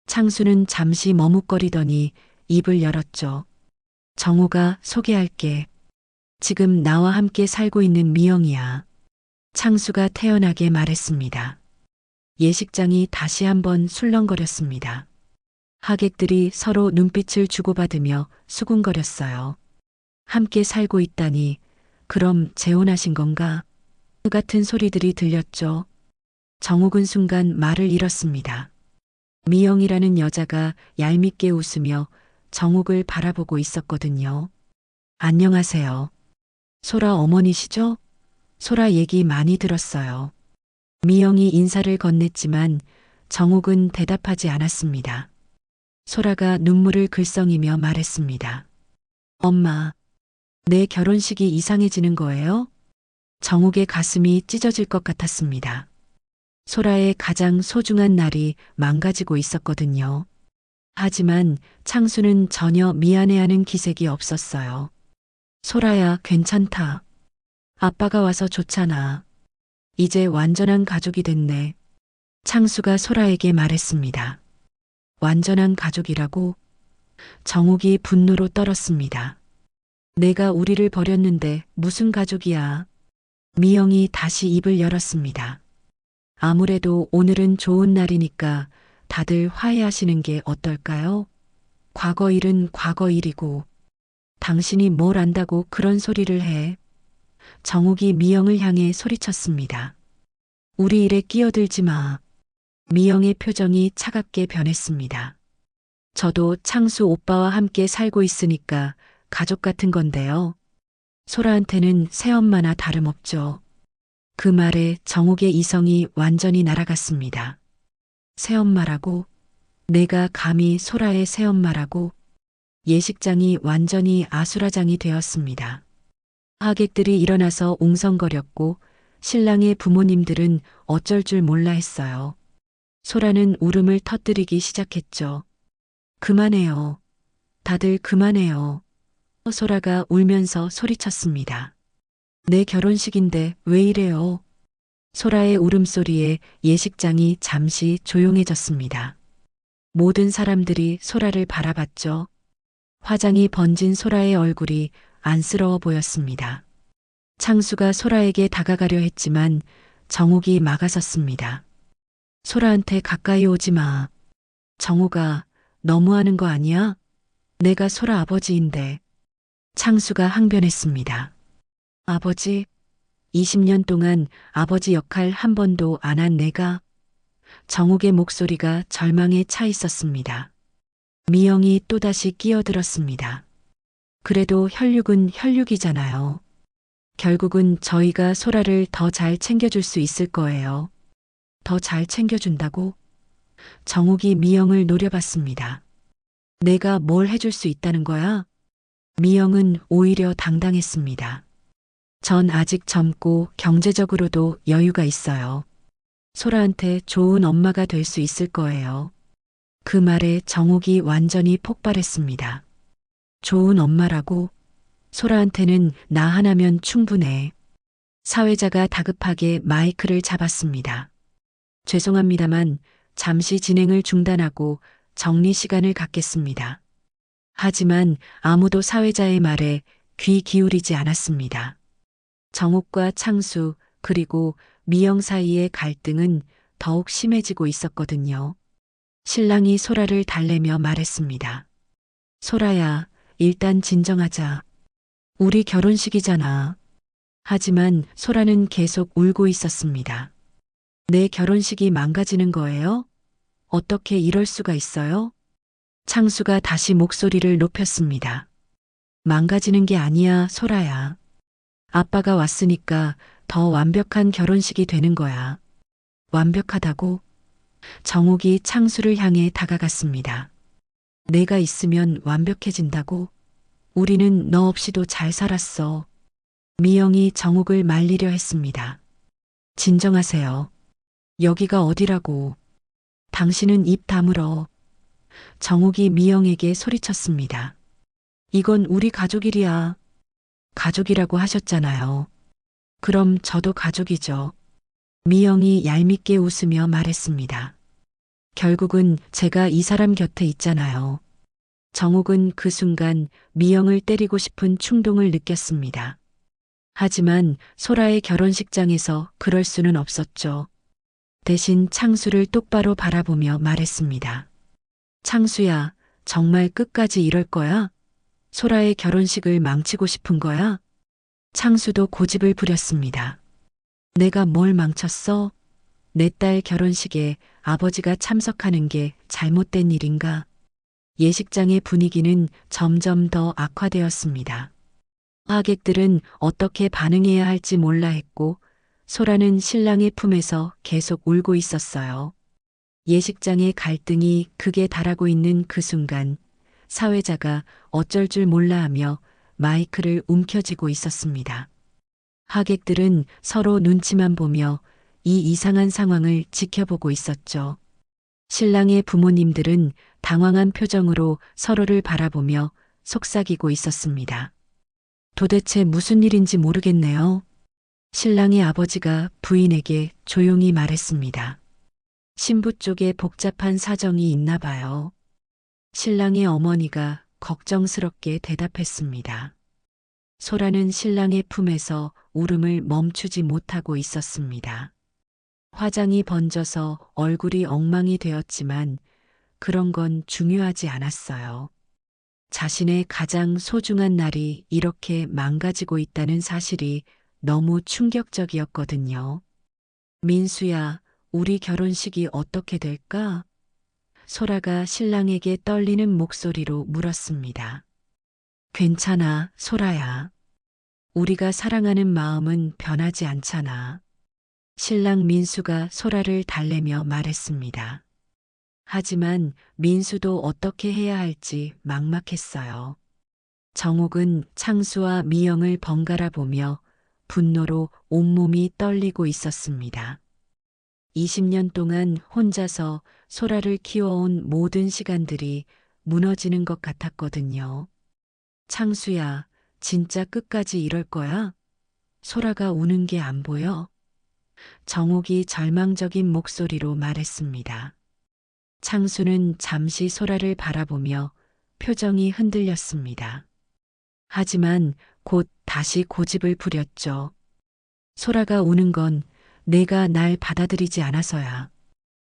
창수는 잠시 머뭇거리더니 입을 열었죠. 정옥아, 소개할게. 지금 나와 함께 살고 있는 미영이야. 창수가 태연하게 말했습니다. 예식장이 다시 한번 술렁거렸습니다. 하객들이 서로 눈빛을 주고받으며 수군거렸어요. 함께 살고 있다니, 그럼 재혼하신 건가? 그 같은 소리들이 들렸죠. 정옥은 순간 말을 잃었습니다. 미영이라는 여자가 얄밉게 웃으며 정옥을 바라보고 있었거든요. 안녕하세요. 소라 어머니시죠? 소라 얘기 많이 들었어요. 미영이 인사를 건넸지만 정옥은 대답하지 않았습니다. 소라가 눈물을 글썽이며 말했습니다. 엄마, 내 결혼식이 이상해지는 거예요? 정옥의 가슴이 찢어질 것 같았습니다. 소라의 가장 소중한 날이 망가지고 있었거든요. 하지만 창수는 전혀 미안해하는 기색이 없었어요. 소라야, 괜찮다. 아빠가 와서 좋잖아. 이제 완전한 가족이 됐네. 창수가 소라에게 말했습니다. 완전한 가족이라고? 정옥이 분노로 떨었습니다. 내가 우리를 버렸는데 무슨 가족이야? 미영이 다시 입을 열었습니다. 아무래도 오늘은 좋은 날이니까 다들 화해하시는 게 어떨까요? 과거 일은 과거 일이고 당신이 뭘 안다고 그런 소리를 해? 정옥이 미영을 향해 소리쳤습니다. 우리 일에 끼어들지 마. 미영의 표정이 차갑게 변했습니다. 저도 창수 오빠와 함께 살고 있으니까 가족 같은 건데요. 소라한테는 새엄마나 다름없죠. 그 말에 정옥의 이성이 완전히 날아갔습니다. 새엄마라고? 내가 감히 소라의 새엄마라고? 예식장이 완전히 아수라장이 되었습니다. 하객들이 일어나서 웅성거렸고 신랑의 부모님들은 어쩔 줄 몰라 했어요. 소라는 울음을 터뜨리기 시작했죠. 그만해요. 다들 그만해요. 소라가 울면서 소리쳤습니다. 내 결혼식인데 왜 이래요? 소라의 울음소리에 예식장이 잠시 조용해졌습니다. 모든 사람들이 소라를 바라봤죠. 화장이 번진 소라의 얼굴이 안쓰러워 보였습니다. 창수가 소라에게 다가가려 했지만 정옥이 막아섰습니다. 소라한테 가까이 오지 마. 정옥아, 너무하는 거 아니야? 내가 소라 아버지인데. 창수가 항변했습니다. 아버지? 20년 동안 아버지 역할 한 번도 안 한 내가? 정옥의 목소리가 절망에 차 있었습니다. 미영이 또다시 끼어들었습니다. 그래도 혈육은 혈육이잖아요. 결국은 저희가 소라를 더 잘 챙겨줄 수 있을 거예요. 더 잘 챙겨준다고? 정옥이 미영을 노려봤습니다. 내가 뭘 해줄 수 있다는 거야? 미영은 오히려 당당했습니다. 전 아직 젊고 경제적으로도 여유가 있어요. 소라한테 좋은 엄마가 될 수 있을 거예요. 그 말에 정옥이 완전히 폭발했습니다. 좋은 엄마라고? 소라한테는 나 하나면 충분해. 사회자가 다급하게 마이크를 잡았습니다. 죄송합니다만 잠시 진행을 중단하고 정리 시간을 갖겠습니다. 하지만 아무도 사회자의 말에 귀 기울이지 않았습니다. 정옥과 창수 그리고 미영 사이의 갈등은 더욱 심해지고 있었거든요. 신랑이 소라를 달래며 말했습니다. 소라야, 일단 진정하자. 우리 결혼식이잖아. 하지만 소라는 계속 울고 있었습니다. 내 결혼식이 망가지는 거예요? 어떻게 이럴 수가 있어요? 창수가 다시 목소리를 높였습니다. 망가지는 게 아니야, 소라야. 아빠가 왔으니까 더 완벽한 결혼식이 되는 거야. 완벽하다고? 정욱이 창수를 향해 다가갔습니다. 내가 있으면 완벽해진다고? 우리는 너 없이도 잘 살았어. 미영이 정욱을 말리려 했습니다. 진정하세요. 여기가 어디라고. 당신은 입 다물어. 정욱이 미영에게 소리쳤습니다. 이건 우리 가족 일이야. 가족이라고 하셨잖아요. 그럼 저도 가족이죠. 미영이 얄밉게 웃으며 말했습니다. 결국은 제가 이 사람 곁에 있잖아요. 정욱은 그 순간 미영을 때리고 싶은 충동을 느꼈습니다. 하지만 소라의 결혼식장에서 그럴 수는 없었죠. 대신 창수를 똑바로 바라보며 말했습니다. 창수야, 정말 끝까지 이럴 거야? 소라의 결혼식을 망치고 싶은 거야? 창수도 고집을 부렸습니다. 내가 뭘 망쳤어? 내 딸 결혼식에 아버지가 참석하는 게 잘못된 일인가? 예식장의 분위기는 점점 더 악화되었습니다. 하객들은 어떻게 반응해야 할지 몰라 했고, 소라는 신랑의 품에서 계속 울고 있었어요. 예식장의 갈등이 극에 달하고 있는 그 순간, 사회자가 어쩔 줄 몰라 하며 마이크를 움켜쥐고 있었습니다. 하객들은 서로 눈치만 보며 이 이상한 상황을 지켜보고 있었죠. 신랑의 부모님들은 당황한 표정으로 서로를 바라보며 속삭이고 있었습니다. 도대체 무슨 일인지 모르겠네요. 신랑의 아버지가 부인에게 조용히 말했습니다. 신부 쪽에 복잡한 사정이 있나 봐요. 신랑의 어머니가 걱정스럽게 대답했습니다. 소라는 신랑의 품에서 울음을 멈추지 못하고 있었습니다. 화장이 번져서 얼굴이 엉망이 되었지만 그런 건 중요하지 않았어요. 자신의 가장 소중한 날이 이렇게 망가지고 있다는 사실이 너무 충격적이었거든요. 민수야, 우리 결혼식이 어떻게 될까? 소라가 신랑에게 떨리는 목소리로 물었습니다. 괜찮아, 소라야. 우리가 사랑하는 마음은 변하지 않잖아. 신랑 민수가 소라를 달래며 말했습니다. 하지만 민수도 어떻게 해야 할지 막막했어요. 정욱은 창수와 미영을 번갈아 보며 분노로 온몸이 떨리고 있었습니다. 20년 동안 혼자서 소라를 키워온 모든 시간들이 무너지는 것 같았거든요. 창수야, 진짜 끝까지 이럴 거야? 소라가 우는 게 안 보여? 정욱이 절망적인 목소리로 말했습니다. 창수는 잠시 소라를 바라보며 표정이 흔들렸습니다. 하지만 곧 다시 고집을 부렸죠. 소라가 우는 건 내가 날 받아들이지 않아서야.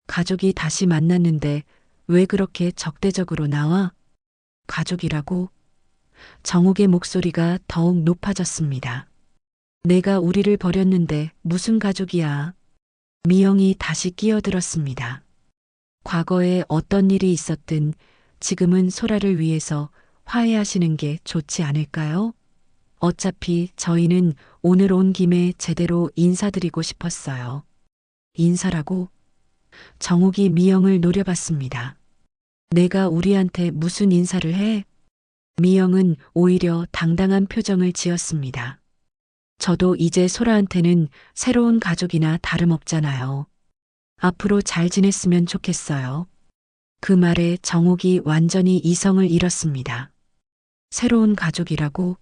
가족이 다시 만났는데 왜 그렇게 적대적으로 나와? 가족이라고? 정욱의 목소리가 더욱 높아졌습니다. 내가 우리를 버렸는데 무슨 가족이야? 미영이 다시 끼어들었습니다. 과거에 어떤 일이 있었든 지금은 소라를 위해서 화해하시는 게 좋지 않을까요? 어차피 저희는 오늘 온 김에 제대로 인사드리고 싶었어요. 인사라고? 정욱이 미영을 노려봤습니다. 내가 우리한테 무슨 인사를 해? 미영은 오히려 당당한 표정을 지었습니다. 저도 이제 소라한테는 새로운 가족이나 다름없잖아요. 앞으로 잘 지냈으면 좋겠어요. 그 말에 정욱이 완전히 이성을 잃었습니다. 새로운 가족이라고?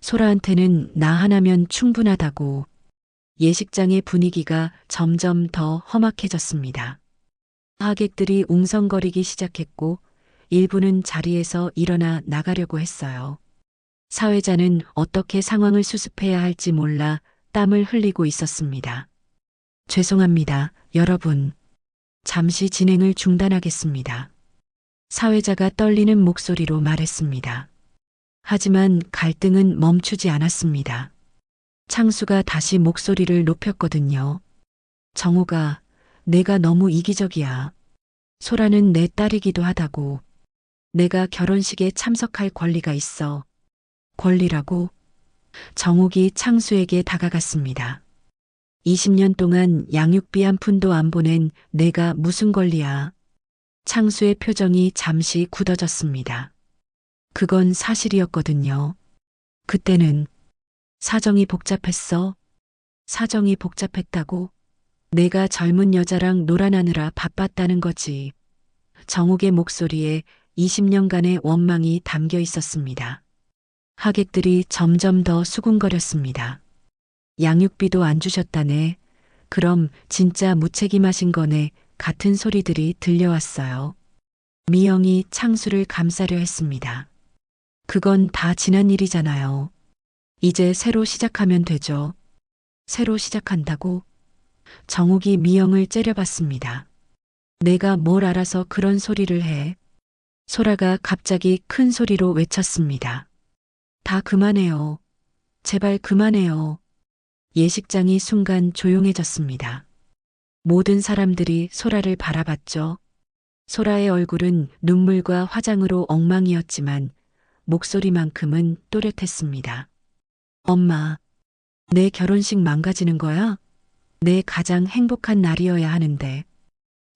소라한테는 나 하나면 충분하다고. 예식장의 분위기가 점점 더 험악해졌습니다. 하객들이 웅성거리기 시작했고 일부는 자리에서 일어나 나가려고 했어요. 사회자는 어떻게 상황을 수습해야 할지 몰라 땀을 흘리고 있었습니다. 죄송합니다, 여러분. 잠시 진행을 중단하겠습니다. 사회자가 떨리는 목소리로 말했습니다. 하지만 갈등은 멈추지 않았습니다. 창수가 다시 목소리를 높였거든요. 정우가, 내가 너무 이기적이야. 소라는 내 딸이기도 하다고. 내가 결혼식에 참석할 권리가 있어. 권리라고? 정욱이 창수에게 다가갔습니다. 20년 동안 양육비 한 푼도 안 보낸 내가 무슨 권리야. 창수의 표정이 잠시 굳어졌습니다. 그건 사실이었거든요. 그때는 사정이 복잡했어. 사정이 복잡했다고? 내가 젊은 여자랑 놀아나느라 바빴다는 거지. 정욱의 목소리에 20년간의 원망이 담겨 있었습니다. 하객들이 점점 더 수군거렸습니다. 양육비도 안 주셨다네. 그럼 진짜 무책임하신 거네. 같은 소리들이 들려왔어요. 미영이 창수를 감싸려 했습니다. 그건 다 지난 일이잖아요. 이제 새로 시작하면 되죠. 새로 시작한다고? 정욱이 미영을 째려봤습니다. 내가 뭘 알아서 그런 소리를 해. 소라가 갑자기 큰 소리로 외쳤습니다. 다 그만해요. 제발 그만해요. 예식장이 순간 조용해졌습니다. 모든 사람들이 소라를 바라봤죠. 소라의 얼굴은 눈물과 화장으로 엉망이었지만 목소리만큼은 또렷했습니다. 엄마, 내 결혼식 망가지는 거야? 내 가장 행복한 날이어야 하는데.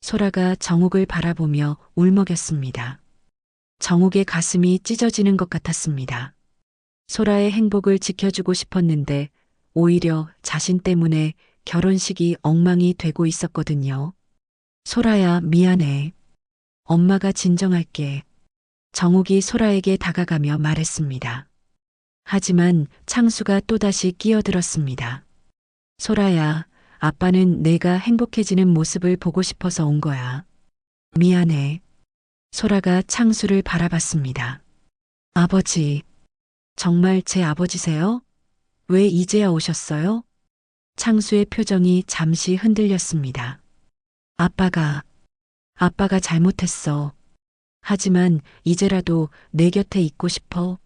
소라가 정욱을 바라보며 울먹였습니다. 정욱의 가슴이 찢어지는 것 같았습니다. 소라의 행복을 지켜주고 싶었는데 오히려 자신 때문에 결혼식이 엉망이 되고 있었거든요. 소라야, 미안해. 엄마가 진정할게. 정욱이 소라에게 다가가며 말했습니다. 하지만 창수가 또다시 끼어들었습니다. 소라야, 아빠는 내가 행복해지는 모습을 보고 싶어서 온 거야. 미안해. 소라가 창수를 바라봤습니다. 아버지, 정말 제 아버지세요? 왜 이제야 오셨어요? 창수의 표정이 잠시 흔들렸습니다. 아빠가 잘못했어. 하지만 이제라도 내 곁에 있고 싶어.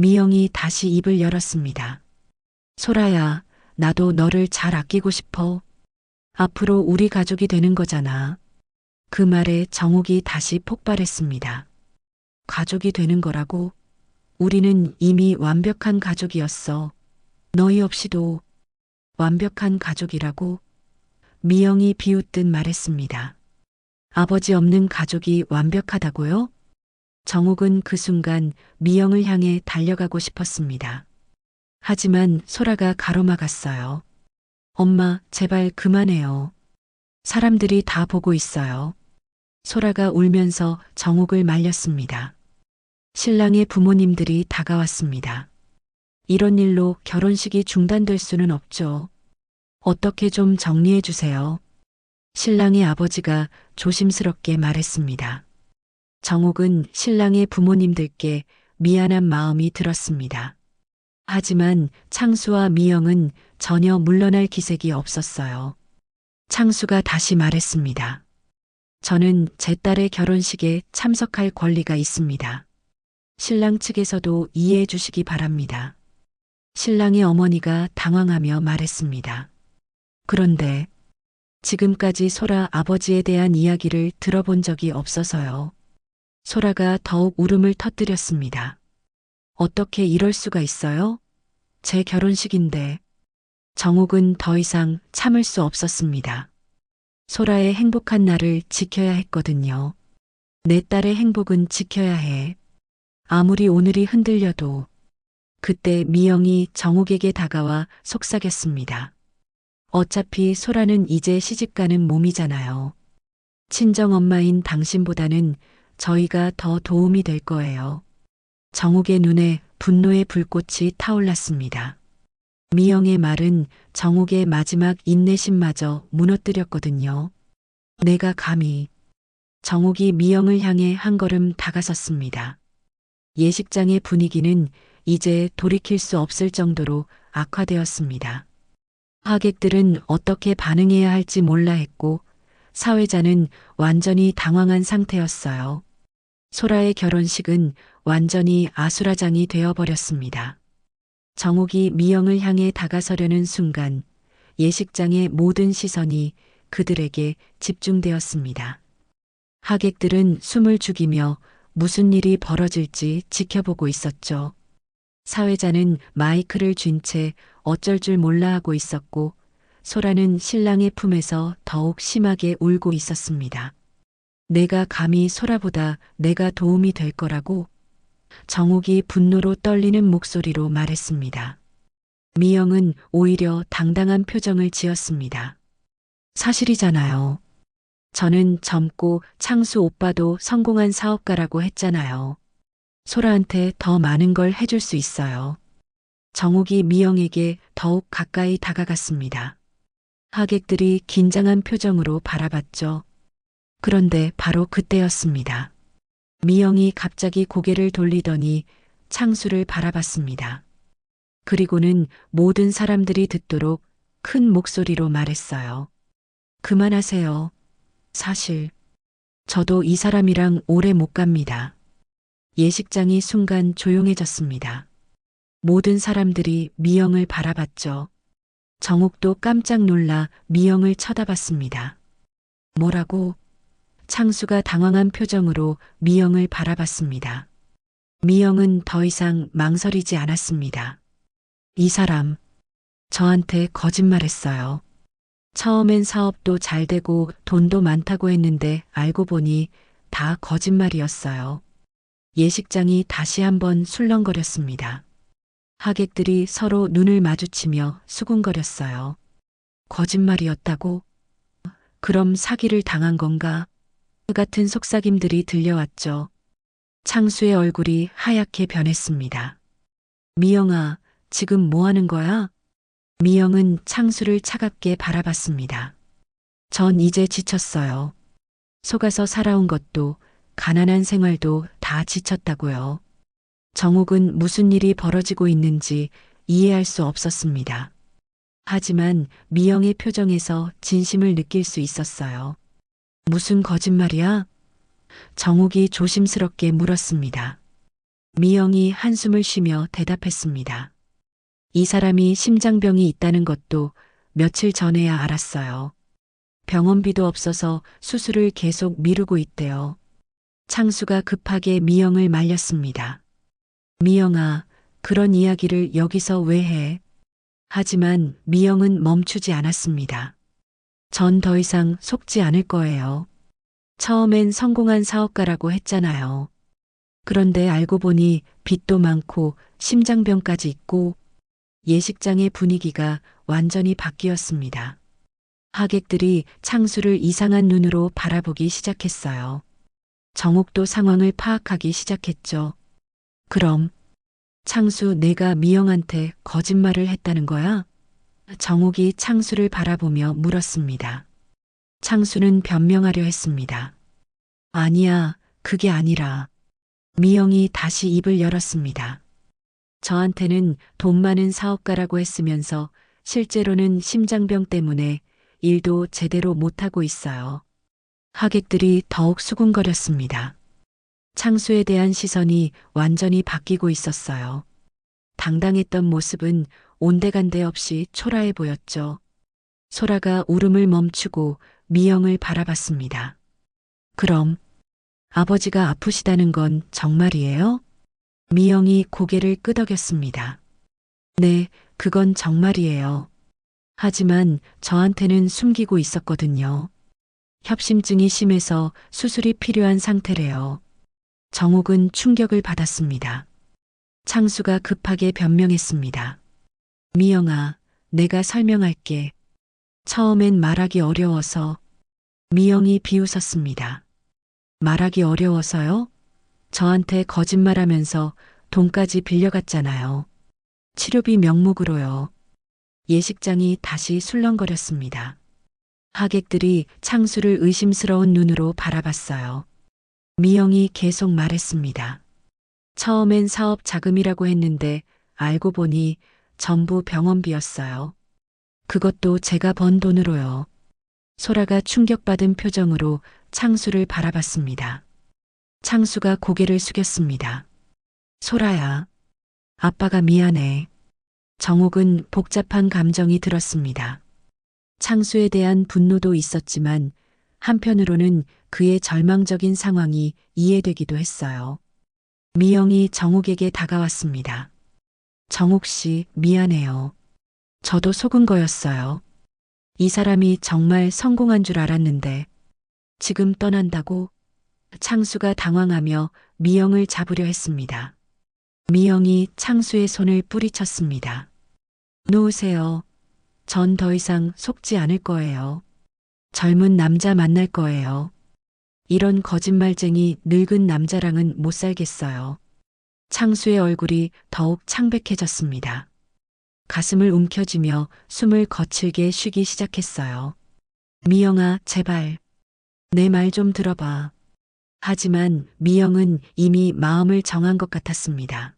미영이 다시 입을 열었습니다. 소라야, 나도 너를 잘 아끼고 싶어. 앞으로 우리 가족이 되는 거잖아. 그 말에 정욱이 다시 폭발했습니다. 가족이 되는 거라고? 우리는 이미 완벽한 가족이었어. 너희 없이도 완벽한 가족이라고? 미영이 비웃듯 말했습니다. 아버지 없는 가족이 완벽하다고요? 정욱은 그 순간 미영을 향해 달려가고 싶었습니다. 하지만 소라가 가로막았어요. 엄마, 제발 그만해요. 사람들이 다 보고 있어요. 소라가 울면서 정욱을 말렸습니다. 신랑의 부모님들이 다가왔습니다. 이런 일로 결혼식이 중단될 수는 없죠. 어떻게 좀 정리해 주세요. 신랑의 아버지가 조심스럽게 말했습니다. 정욱은 신랑의 부모님들께 미안한 마음이 들었습니다. 하지만 창수와 미영은 전혀 물러날 기색이 없었어요. 창수가 다시 말했습니다. 저는 제 딸의 결혼식에 참석할 권리가 있습니다. 신랑 측에서도 이해해 주시기 바랍니다. 신랑의 어머니가 당황하며 말했습니다. 그런데 지금까지 소라 아버지에 대한 이야기를 들어본 적이 없어서요. 소라가 더욱 울음을 터뜨렸습니다. 어떻게 이럴 수가 있어요? 제 결혼식인데. 정욱은 더 이상 참을 수 없었습니다. 소라의 행복한 날을 지켜야 했거든요. 내 딸의 행복은 지켜야 해. 아무리 오늘이 흔들려도. 그때 미영이 정욱에게 다가와 속삭였습니다. 어차피 소라는 이제 시집가는 몸이잖아요. 친정엄마인 당신보다는 저희가 더 도움이 될 거예요. 정욱의 눈에 분노의 불꽃이 타올랐습니다. 미영의 말은 정욱의 마지막 인내심마저 무너뜨렸거든요. 내가 감히. 정욱이 미영을 향해 한 걸음 다가섰습니다. 예식장의 분위기는 이제 돌이킬 수 없을 정도로 악화되었습니다. 하객들은 어떻게 반응해야 할지 몰라 했고 사회자는 완전히 당황한 상태였어요. 소라의 결혼식은 완전히 아수라장이 되어버렸습니다. 정옥이 미영을 향해 다가서려는 순간 예식장의 모든 시선이 그들에게 집중되었습니다. 하객들은 숨을 죽이며 무슨 일이 벌어질지 지켜보고 있었죠. 사회자는 마이크를 쥔 채 어쩔 줄 몰라 하고 있었고, 소라는 신랑의 품에서 더욱 심하게 울고 있었습니다. 내가 감히 소라보다 내가 도움이 될 거라고? 정옥이 분노로 떨리는 목소리로 말했습니다. 미영은 오히려 당당한 표정을 지었습니다. 사실이잖아요. 저는 젊고 창수 오빠도 성공한 사업가라고 했잖아요. 소라한테 더 많은 걸 해줄 수 있어요. 정옥이 미영에게 더욱 가까이 다가갔습니다. 하객들이 긴장한 표정으로 바라봤죠. 그런데 바로 그때였습니다. 미영이 갑자기 고개를 돌리더니 창수를 바라봤습니다. 그리고는 모든 사람들이 듣도록 큰 목소리로 말했어요. 그만하세요. 사실 저도 이 사람이랑 오래 못 갑니다. 예식장이 순간 조용해졌습니다. 모든 사람들이 미영을 바라봤죠. 정옥도 깜짝 놀라 미영을 쳐다봤습니다. 뭐라고? 창수가 당황한 표정으로 미영을 바라봤습니다. 미영은 더 이상 망설이지 않았습니다. 이 사람, 저한테 거짓말했어요. 처음엔 사업도 잘 되고 돈도 많다고 했는데 알고 보니 다 거짓말이었어요. 예식장이 다시 한번 술렁거렸습니다. 하객들이 서로 눈을 마주치며 수군거렸어요. 거짓말이었다고? 그럼 사기를 당한 건가? 그 같은 속삭임들이 들려왔죠. 창수의 얼굴이 하얗게 변했습니다. 미영아, 지금 뭐 하는 거야? 미영은 창수를 차갑게 바라봤습니다. 전 이제 지쳤어요. 속아서 살아온 것도 가난한 생활도 다 지쳤다고요. 정옥은 무슨 일이 벌어지고 있는지 이해할 수 없었습니다. 하지만 미영의 표정에서 진심을 느낄 수 있었어요. 무슨 거짓말이야? 정옥이 조심스럽게 물었습니다. 미영이 한숨을 쉬며 대답했습니다. 이 사람이 심장병이 있다는 것도 며칠 전에야 알았어요. 병원비도 없어서 수술을 계속 미루고 있대요. 창수가 급하게 미영을 말렸습니다. 미영아, 그런 이야기를 여기서 왜 해? 하지만 미영은 멈추지 않았습니다. 전 더 이상 속지 않을 거예요. 처음엔 성공한 사업가라고 했잖아요. 그런데 알고 보니 빚도 많고 심장병까지 있고. 예식장의 분위기가 완전히 바뀌었습니다. 하객들이 창수를 이상한 눈으로 바라보기 시작했어요. 정옥도 상황을 파악하기 시작했죠. 그럼 창수, 내가 미영한테 거짓말을 했다는 거야? 정옥이 창수를 바라보며 물었습니다. 창수는 변명하려 했습니다. 아니야, 그게 아니라. 미영이 다시 입을 열었습니다. 저한테는 돈 많은 사업가라고 했으면서 실제로는 심장병 때문에 일도 제대로 못하고 있어요. 하객들이 더욱 수군거렸습니다. 창수에 대한 시선이 완전히 바뀌고 있었어요. 당당했던 모습은 온데간데 없이 초라해 보였죠. 소라가 울음을 멈추고 미영을 바라봤습니다. 그럼 아버지가 아프시다는 건 정말이에요? 미영이 고개를 끄덕였습니다. 네, 그건 정말이에요. 하지만 저한테는 숨기고 있었거든요. 협심증이 심해서 수술이 필요한 상태래요. 정옥은 충격을 받았습니다. 창수가 급하게 변명했습니다. 미영아, 내가 설명할게. 처음엔 말하기 어려워서. 미영이 비웃었습니다. 말하기 어려워서요? 저한테 거짓말하면서 돈까지 빌려갔잖아요. 치료비 명목으로요. 예식장이 다시 술렁거렸습니다. 하객들이 창수를 의심스러운 눈으로 바라봤어요. 미영이 계속 말했습니다. 처음엔 사업 자금이라고 했는데 알고 보니 전부 병원비였어요. 그것도 제가 번 돈으로요. 소라가 충격받은 표정으로 창수를 바라봤습니다. 창수가 고개를 숙였습니다. 소라야, 아빠가 미안해. 정옥은 복잡한 감정이 들었습니다. 창수에 대한 분노도 있었지만 한편으로는 그의 절망적인 상황이 이해되기도 했어요. 미영이 정옥에게 다가왔습니다. 정옥 씨, 미안해요. 저도 속은 거였어요. 이 사람이 정말 성공한 줄 알았는데 지금 떠난다고? 창수가 당황하며 미영을 잡으려 했습니다. 미영이 창수의 손을 뿌리쳤습니다. 놓으세요. 전 더 이상 속지 않을 거예요. 젊은 남자 만날 거예요. 이런 거짓말쟁이 늙은 남자랑은 못 살겠어요. 창수의 얼굴이 더욱 창백해졌습니다. 가슴을 움켜쥐며 숨을 거칠게 쉬기 시작했어요. 미영아, 제발. 내 말 좀 들어봐. 하지만 미영은 이미 마음을 정한 것 같았습니다.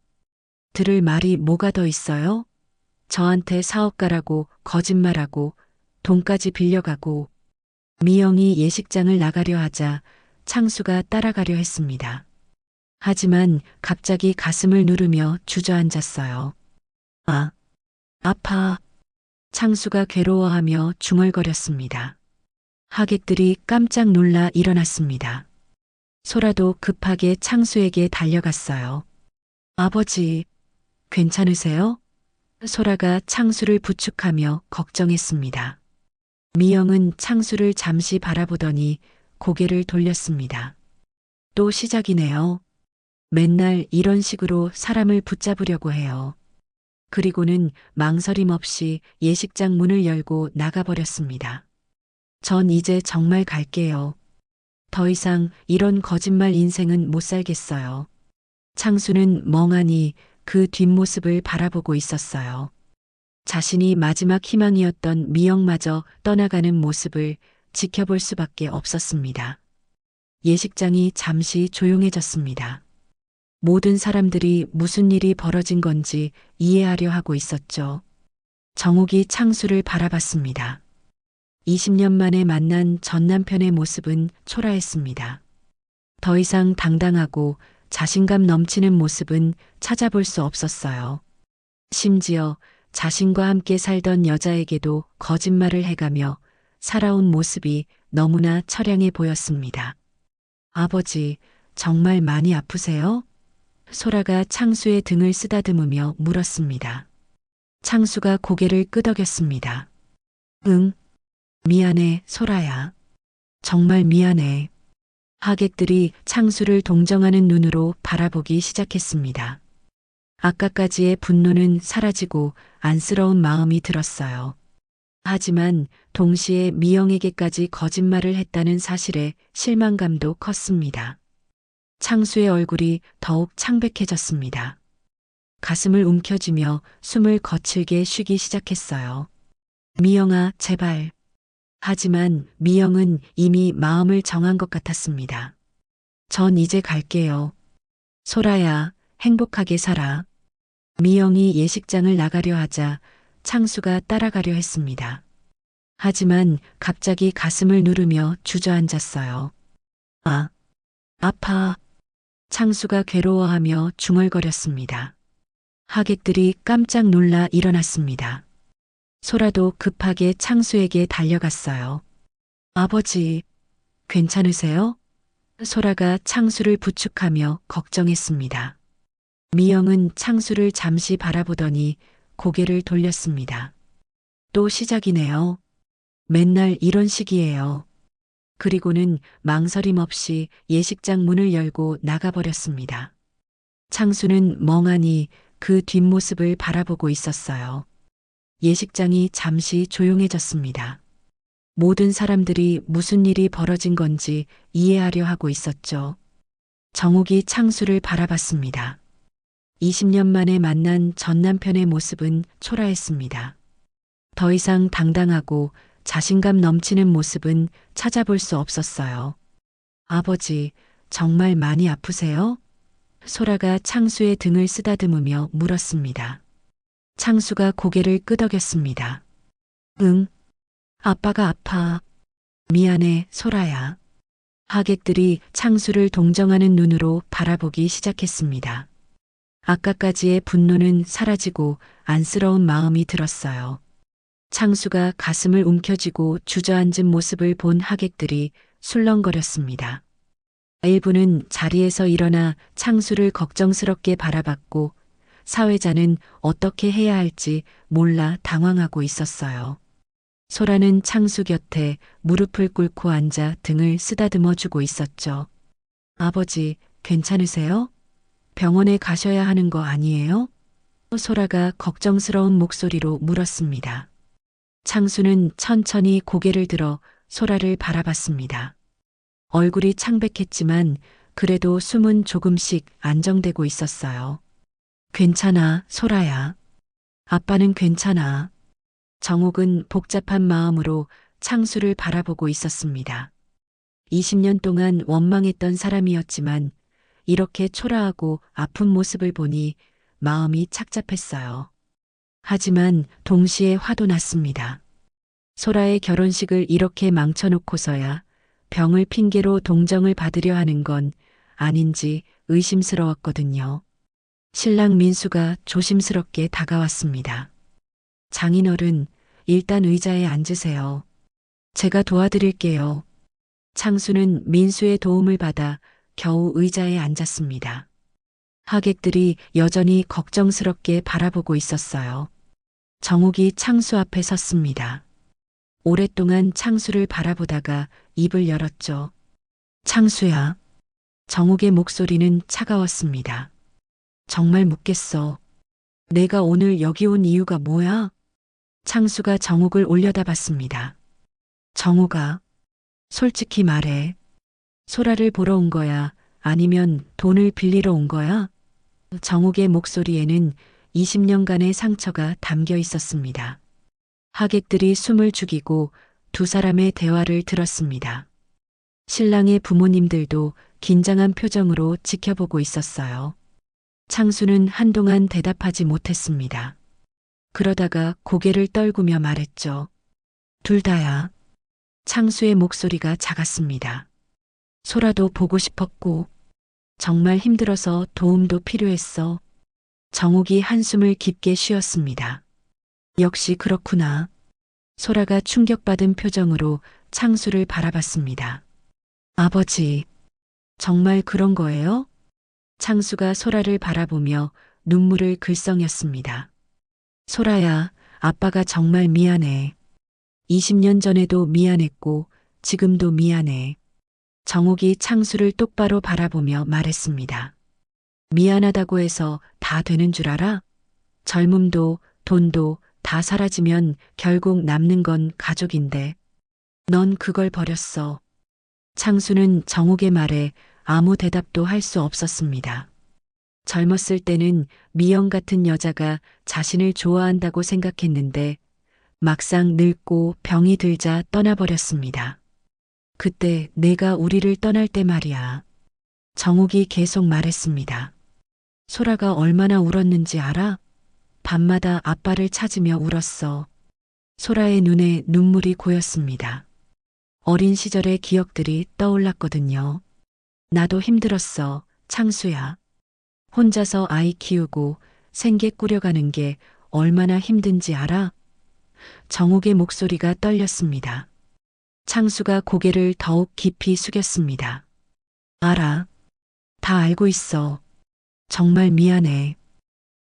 들을 말이 뭐가 더 있어요? 저한테 사업가라고 거짓말하고 돈까지 빌려가고. 미영이 예식장을 나가려 하자 창수가 따라가려 했습니다. 하지만 갑자기 가슴을 누르며 주저앉았어요. 아, 아파. 창수가 괴로워하며 중얼거렸습니다. 하객들이 깜짝 놀라 일어났습니다. 소라도 급하게 창수에게 달려갔어요. 아버지, 괜찮으세요? 소라가 창수를 부축하며 걱정했습니다. 미영은 창수를 잠시 바라보더니 고개를 돌렸습니다. 또 시작이네요. 맨날 이런 식으로 사람을 붙잡으려고 해요. 그리고는 망설임 없이 예식장 문을 열고 나가버렸습니다. 전 이제 정말 갈게요. 더 이상 이런 거짓말 인생은 못 살겠어요. 창수는 멍하니 그 뒷모습을 바라보고 있었어요. 자신이 마지막 희망이었던 미영마저 떠나가는 모습을 지켜볼 수밖에 없었습니다. 예식장이 잠시 조용해졌습니다. 모든 사람들이 무슨 일이 벌어진 건지 이해하려 하고 있었죠. 정옥이 창수를 바라봤습니다. 20년 만에 만난 전 남편의 모습은 초라했습니다. 더 이상 당당하고 자신감 넘치는 모습은 찾아볼 수 없었어요. 심지어 자신과 함께 살던 여자에게도 거짓말을 해가며 살아온 모습이 너무나 처량해 보였습니다. 아버지, 정말 많이 아프세요? 소라가 창수의 등을 쓰다듬으며 물었습니다. 창수가 고개를 끄덕였습니다. 응, 미안해, 소라야. 정말 미안해. 하객들이 창수를 동정하는 눈으로 바라보기 시작했습니다. 아까까지의 분노는 사라지고 안쓰러운 마음이 들었어요. 하지만 동시에 미영에게까지 거짓말을 했다는 사실에 실망감도 컸습니다. 창수의 얼굴이 더욱 창백해졌습니다. 가슴을 움켜쥐며 숨을 거칠게 쉬기 시작했어요. 미영아, 제발. 하지만 미영은 이미 마음을 정한 것 같았습니다. 전 이제 갈게요. 소라야, 행복하게 살아. 미영이 예식장을 나가려 하자 창수가 따라가려 했습니다. 하지만 갑자기 가슴을 누르며 주저앉았어요. 아, 아파. 창수가 괴로워하며 중얼거렸습니다. 하객들이 깜짝 놀라 일어났습니다. 소라도 급하게 창수에게 달려갔어요. 아버지, 괜찮으세요? 소라가 창수를 부축하며 걱정했습니다. 미영은 창수를 잠시 바라보더니 고개를 돌렸습니다. 또 시작이네요. 맨날 이런 식이에요. 그리고는 망설임 없이 예식장 문을 열고 나가버렸습니다. 창수는 멍하니 그 뒷모습을 바라보고 있었어요. 예식장이 잠시 조용해졌습니다. 모든 사람들이 무슨 일이 벌어진 건지 이해하려 하고 있었죠. 정옥이 창수를 바라봤습니다. 20년 만에 만난 전 남편의 모습은 초라했습니다. 더 이상 당당하고 자신감 넘치는 모습은 찾아볼 수 없었어요. 아버지, 정말 많이 아프세요? 소라가 창수의 등을 쓰다듬으며 물었습니다. 창수가 고개를 끄덕였습니다. 응, 아빠가 아파. 미안해, 소라야. 하객들이 창수를 동정하는 눈으로 바라보기 시작했습니다. 아까까지의 분노는 사라지고 안쓰러운 마음이 들었어요. 창수가 가슴을 움켜쥐고 주저앉은 모습을 본 하객들이 술렁거렸습니다. 일부는 자리에서 일어나 창수를 걱정스럽게 바라봤고 사회자는 어떻게 해야 할지 몰라 당황하고 있었어요. 소라는 창수 곁에 무릎을 꿇고 앉아 등을 쓰다듬어 주고 있었죠. 아버지, 괜찮으세요? 병원에 가셔야 하는 거 아니에요? 소라가 걱정스러운 목소리로 물었습니다. 창수는 천천히 고개를 들어 소라를 바라봤습니다. 얼굴이 창백했지만 그래도 숨은 조금씩 안정되고 있었어요. 괜찮아, 소라야. 아빠는 괜찮아. 정옥은 복잡한 마음으로 창수를 바라보고 있었습니다. 20년 동안 원망했던 사람이었지만 이렇게 초라하고 아픈 모습을 보니 마음이 착잡했어요. 하지만 동시에 화도 났습니다. 소라의 결혼식을 이렇게 망쳐놓고서야 병을 핑계로 동정을 받으려 하는 건 아닌지 의심스러웠거든요. 신랑 민수가 조심스럽게 다가왔습니다. 장인어른, 일단 의자에 앉으세요. 제가 도와드릴게요. 창수는 민수의 도움을 받아 겨우 의자에 앉았습니다. 하객들이 여전히 걱정스럽게 바라보고 있었어요. 정옥이 창수 앞에 섰습니다. 오랫동안 창수를 바라보다가 입을 열었죠. 창수야. 정옥의 목소리는 차가웠습니다. 정말 묻겠어. 내가 오늘 여기 온 이유가 뭐야? 창수가 정옥을 올려다봤습니다. 정옥아, 솔직히 말해. 소라를 보러 온 거야? 아니면 돈을 빌리러 온 거야? 정옥의 목소리에는 20년간의 상처가 담겨 있었습니다. 하객들이 숨을 죽이고 두 사람의 대화를 들었습니다. 신랑의 부모님들도 긴장한 표정으로 지켜보고 있었어요. 창수는 한동안 대답하지 못했습니다. 그러다가 고개를 떨구며 말했죠. 둘 다야. 창수의 목소리가 작았습니다. 소라도 보고 싶었고 정말 힘들어서 도움도 필요했어. 정옥이 한숨을 깊게 쉬었습니다. 역시 그렇구나. 소라가 충격받은 표정으로 창수를 바라봤습니다. 아버지, 정말 그런 거예요? 창수가 소라를 바라보며 눈물을 글썽였습니다. 소라야, 아빠가 정말 미안해. 20년 전에도 미안했고 지금도 미안해. 정옥이 창수를 똑바로 바라보며 말했습니다. 미안하다고 해서 다 되는 줄 알아? 젊음도 돈도 다 사라지면 결국 남는 건 가족인데. 넌 그걸 버렸어. 창수는 정옥의 말에 아무 대답도 할 수 없었습니다. 젊었을 때는 미영 같은 여자가 자신을 좋아한다고 생각했는데 막상 늙고 병이 들자 떠나버렸습니다. 그때 내가 우리를 떠날 때 말이야. 정옥이 계속 말했습니다. 소라가 얼마나 울었는지 알아? 밤마다 아빠를 찾으며 울었어. 소라의 눈에 눈물이 고였습니다. 어린 시절의 기억들이 떠올랐거든요. 나도 힘들었어, 창수야. 혼자서 아이 키우고 생계 꾸려가는 게 얼마나 힘든지 알아? 정옥의 목소리가 떨렸습니다. 창수가 고개를 더욱 깊이 숙였습니다. 알아. 다 알고 있어. 정말 미안해.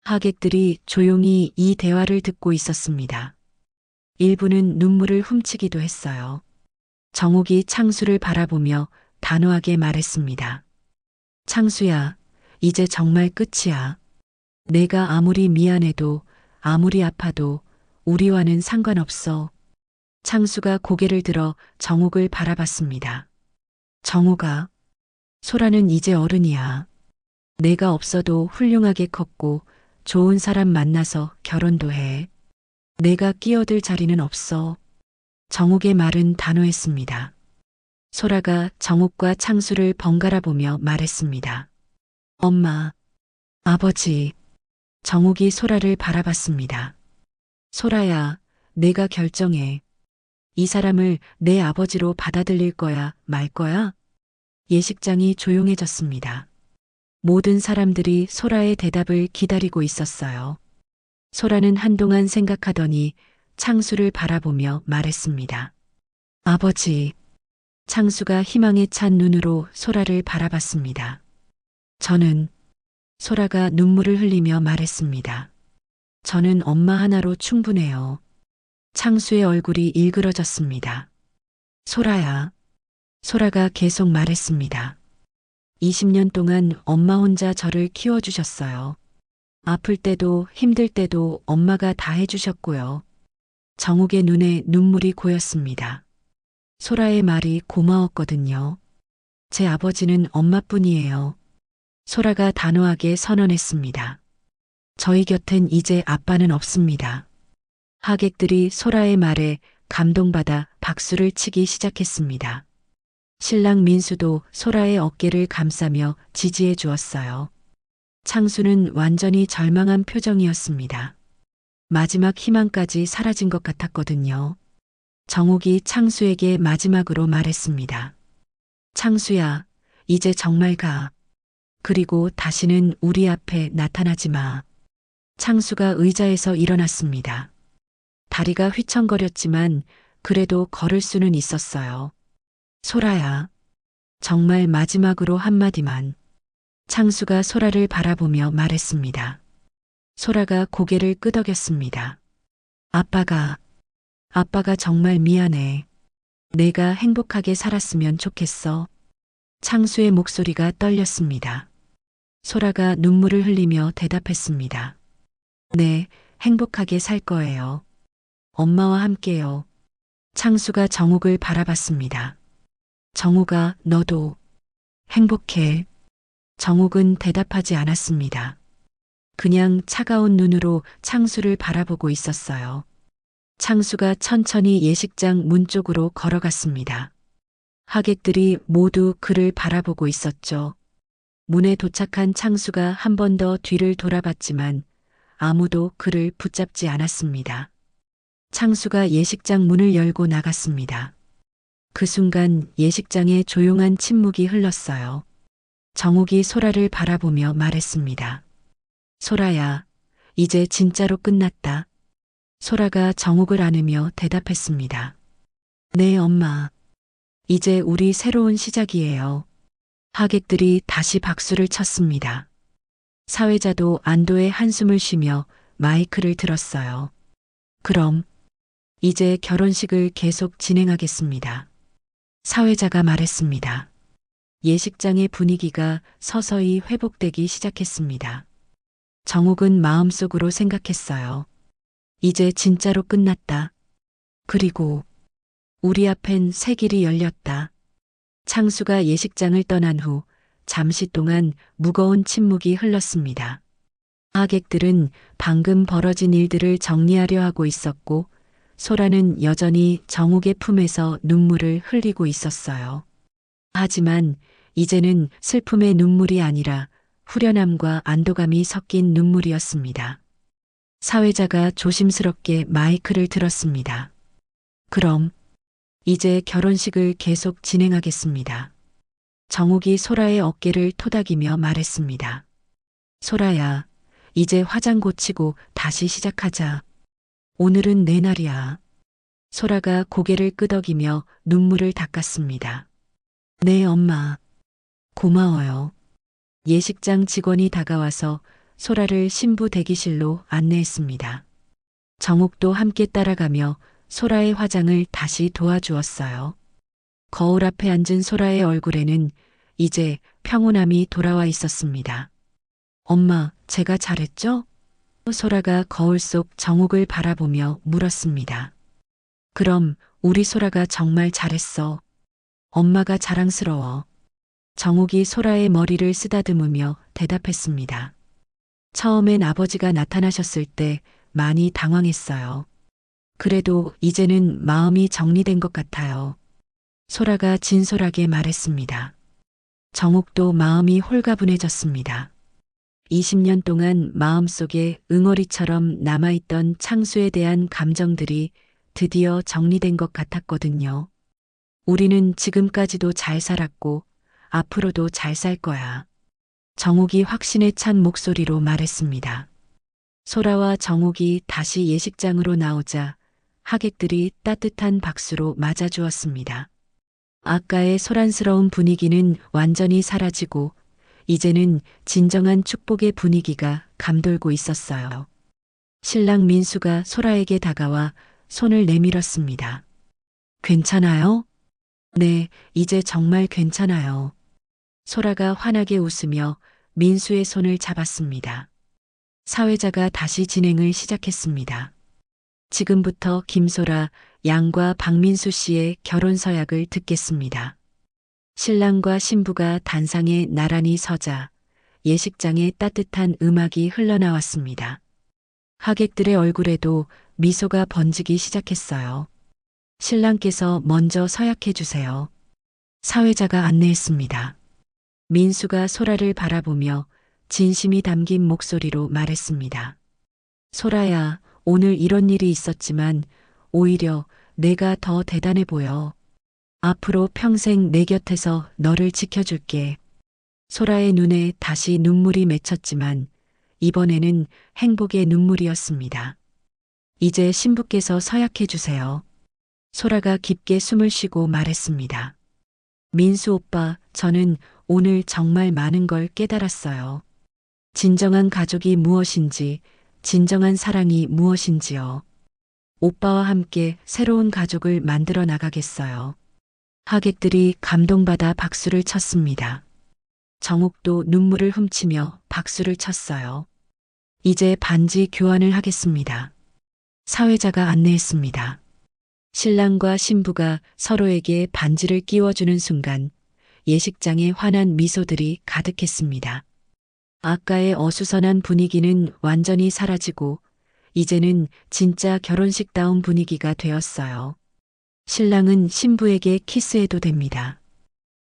하객들이 조용히 이 대화를 듣고 있었습니다. 일부는 눈물을 훔치기도 했어요. 정옥이 창수를 바라보며 단호하게 말했습니다. 창수야, 이제 정말 끝이야. 내가 아무리 미안해도 아무리 아파도 우리와는 상관없어. 창수가 고개를 들어 정옥을 바라봤습니다. 정옥아, 소라는 이제 어른이야. 내가 없어도 훌륭하게 컸고 좋은 사람 만나서 결혼도 해. 내가 끼어들 자리는 없어. 정옥의 말은 단호했습니다. 소라가 정옥과 창수를 번갈아 보며 말했습니다. 엄마, 아버지. 정옥이 소라를 바라봤습니다. 소라야, 내가 결정해. 이 사람을 내 아버지로 받아들일 거야, 말 거야? 예식장이 조용해졌습니다. 모든 사람들이 소라의 대답을 기다리고 있었어요. 소라는 한동안 생각하더니 창수를 바라보며 말했습니다. 아버지. 창수가 희망에 찬 눈으로 소라를 바라봤습니다. 저는 소라가 눈물을 흘리며 말했습니다. 저는 엄마 하나로 충분해요. 창수의 얼굴이 일그러졌습니다. 소라야. 소라가 계속 말했습니다. 20년 동안 엄마 혼자 저를 키워주셨어요. 아플 때도 힘들 때도 엄마가 다 해주셨고요. 정욱의 눈에 눈물이 고였습니다. 소라의 말이 고마웠거든요. 제 아버지는 엄마뿐이에요. 소라가 단호하게 선언했습니다. 저희 곁엔 이제 아빠는 없습니다. 하객들이 소라의 말에 감동받아 박수를 치기 시작했습니다. 신랑 민수도 소라의 어깨를 감싸며 지지해 주었어요. 창수는 완전히 절망한 표정이었습니다. 마지막 희망까지 사라진 것 같았거든요. 정욱이 창수에게 마지막으로 말했습니다. 창수야, 이제 정말 가. 그리고 다시는 우리 앞에 나타나지 마. 창수가 의자에서 일어났습니다. 다리가 휘청거렸지만 그래도 걸을 수는 있었어요. 소라야, 정말 마지막으로 한마디만. 창수가 소라를 바라보며 말했습니다. 소라가 고개를 끄덕였습니다. 아빠가 정말 미안해. 내가 행복하게 살았으면 좋겠어. 창수의 목소리가 떨렸습니다. 소라가 눈물을 흘리며 대답했습니다. 네, 행복하게 살 거예요. 엄마와 함께요. 창수가 정욱을 바라봤습니다. 정욱아, 너도 행복해. 정욱은 대답하지 않았습니다. 그냥 차가운 눈으로 창수를 바라보고 있었어요. 창수가 천천히 예식장 문 쪽으로 걸어갔습니다. 하객들이 모두 그를 바라보고 있었죠. 문에 도착한 창수가 한 번 더 뒤를 돌아봤지만 아무도 그를 붙잡지 않았습니다. 창수가 예식장 문을 열고 나갔습니다. 그 순간 예식장에 조용한 침묵이 흘렀어요. 정욱이 소라를 바라보며 말했습니다. 소라야, 이제 진짜로 끝났다. 소라가 정욱을 안으며 대답했습니다. 네, 엄마. 이제 우리 새로운 시작이에요. 하객들이 다시 박수를 쳤습니다. 사회자도 안도의 한숨을 쉬며 마이크를 들었어요. 그럼 이제 결혼식을 계속 진행하겠습니다. 사회자가 말했습니다. 예식장의 분위기가 서서히 회복되기 시작했습니다. 정욱은 마음속으로 생각했어요. 이제 진짜로 끝났다. 그리고 우리 앞엔 새 길이 열렸다. 창수가 예식장을 떠난 후 잠시 동안 무거운 침묵이 흘렀습니다. 하객들은 방금 벌어진 일들을 정리하려 하고 있었고 소라는 여전히 정욱의 품에서 눈물을 흘리고 있었어요. 하지만 이제는 슬픔의 눈물이 아니라 후련함과 안도감이 섞인 눈물이었습니다. 사회자가 조심스럽게 마이크를 들었습니다. 그럼 이제 결혼식을 계속 진행하겠습니다. 정욱이 소라의 어깨를 토닥이며 말했습니다. 소라야, 이제 화장 고치고 다시 시작하자. 오늘은 내 날이야. 소라가 고개를 끄덕이며 눈물을 닦았습니다. 네, 엄마. 고마워요. 예식장 직원이 다가와서 소라를 신부 대기실로 안내했습니다. 정욱도 함께 따라가며 소라의 화장을 다시 도와주었어요. 거울 앞에 앉은 소라의 얼굴에는 이제 평온함이 돌아와 있었습니다. 엄마, 제가 잘했죠? 소라가 거울 속 정욱을 바라보며 물었습니다. 그럼 우리 소라가 정말 잘했어. 엄마가 자랑스러워. 정욱이 소라의 머리를 쓰다듬으며 대답했습니다. 처음엔 아버지가 나타나셨을 때 많이 당황했어요. 그래도 이제는 마음이 정리된 것 같아요. 소라가 진솔하게 말했습니다. 정욱도 마음이 홀가분해졌습니다. 20년 동안 마음속에 응어리처럼 남아있던 창수에 대한 감정들이 드디어 정리된 것 같았거든요. 우리는 지금까지도 잘 살았고 앞으로도 잘 살 거야. 정욱이 확신에 찬 목소리로 말했습니다. 소라와 정욱이 다시 예식장으로 나오자 하객들이 따뜻한 박수로 맞아주었습니다. 아까의 소란스러운 분위기는 완전히 사라지고 이제는 진정한 축복의 분위기가 감돌고 있었어요. 신랑 민수가 소라에게 다가와 손을 내밀었습니다. 괜찮아요? 네, 이제 정말 괜찮아요. 소라가 환하게 웃으며 민수의 손을 잡았습니다. 사회자가 다시 진행을 시작했습니다. 지금부터 김소라, 양과 박민수 씨의 결혼 서약을 듣겠습니다. 신랑과 신부가 단상에 나란히 서자 예식장에 따뜻한 음악이 흘러나왔습니다. 하객들의 얼굴에도 미소가 번지기 시작했어요. 신랑께서 먼저 서약해 주세요. 사회자가 안내했습니다. 민수가 소라를 바라보며 진심이 담긴 목소리로 말했습니다. 소라야, 오늘 이런 일이 있었지만 오히려 내가 더 대단해 보여. 앞으로 평생 내 곁에서 너를 지켜줄게. 소라의 눈에 다시 눈물이 맺혔지만 이번에는 행복의 눈물이었습니다. 이제 신부께서 서약해 주세요. 소라가 깊게 숨을 쉬고 말했습니다. 민수 오빠, 저는 오늘 정말 많은 걸 깨달았어요. 진정한 가족이 무엇인지, 진정한 사랑이 무엇인지요. 오빠와 함께 새로운 가족을 만들어 나가겠어요. 하객들이 감동받아 박수를 쳤습니다. 정욱도 눈물을 훔치며 박수를 쳤어요. 이제 반지 교환을 하겠습니다. 사회자가 안내했습니다. 신랑과 신부가 서로에게 반지를 끼워주는 순간 예식장에 환한 미소들이 가득했습니다. 아까의 어수선한 분위기는 완전히 사라지고 이제는 진짜 결혼식다운 분위기가 되었어요. 신랑은 신부에게 키스해도 됩니다.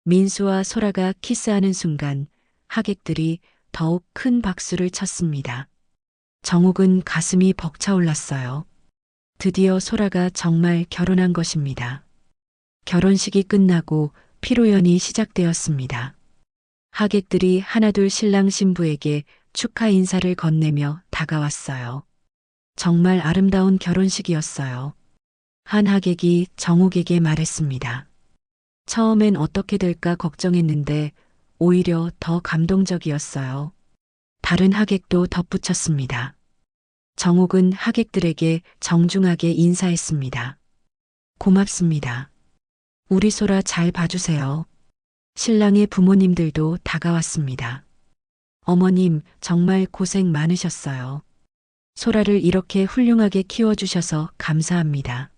민수와 소라가 키스하는 순간 하객들이 더욱 큰 박수를 쳤습니다. 정욱은 가슴이 벅차올랐어요. 드디어 소라가 정말 결혼한 것입니다. 결혼식이 끝나고 피로연이 시작되었습니다. 하객들이 하나둘 신랑 신부에게 축하 인사를 건네며 다가왔어요. 정말 아름다운 결혼식이었어요. 한 하객이 정욱에게 말했습니다. 처음엔 어떻게 될까 걱정했는데 오히려 더 감동적이었어요. 다른 하객도 덧붙였습니다. 정욱은 하객들에게 정중하게 인사했습니다. 고맙습니다. 우리 소라 잘 봐주세요. 신랑의 부모님들도 다가왔습니다. 어머님, 정말 고생 많으셨어요. 소라를 이렇게 훌륭하게 키워주셔서 감사합니다.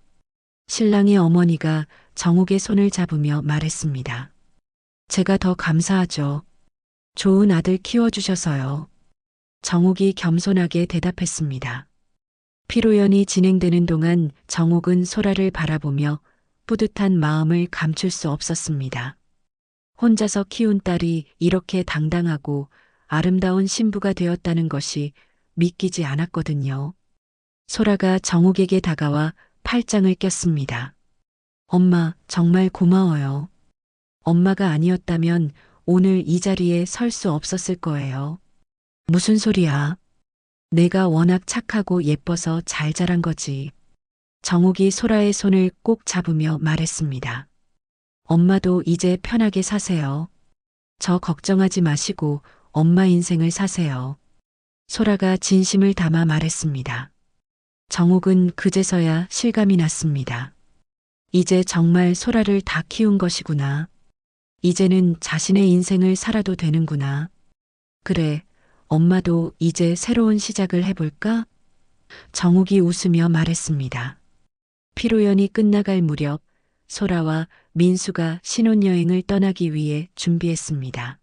신랑의 어머니가 정욱의 손을 잡으며 말했습니다. 제가 더 감사하죠. 좋은 아들 키워주셔서요. 정욱이 겸손하게 대답했습니다. 피로연이 진행되는 동안 정욱은 소라를 바라보며 뿌듯한 마음을 감출 수 없었습니다. 혼자서 키운 딸이 이렇게 당당하고 아름다운 신부가 되었다는 것이 믿기지 않았거든요. 소라가 정욱에게 다가와 팔짱을 꼈습니다. 엄마, 정말 고마워요. 엄마가 아니었다면 오늘 이 자리에 설 수 없었을 거예요. 무슨 소리야? 내가 워낙 착하고 예뻐서 잘 자란 거지. 정욱이 소라의 손을 꼭 잡으며 말했습니다. 엄마도 이제 편하게 사세요. 저 걱정하지 마시고 엄마 인생을 사세요. 소라가 진심을 담아 말했습니다. 정욱은 그제서야 실감이 났습니다. 이제 정말 소라를 다 키운 것이구나. 이제는 자신의 인생을 살아도 되는구나. 그래, 엄마도 이제 새로운 시작을 해볼까? 정욱이 웃으며 말했습니다. 피로연이 끝나갈 무렵 소라와 민수가 신혼여행을 떠나기 위해 준비했습니다.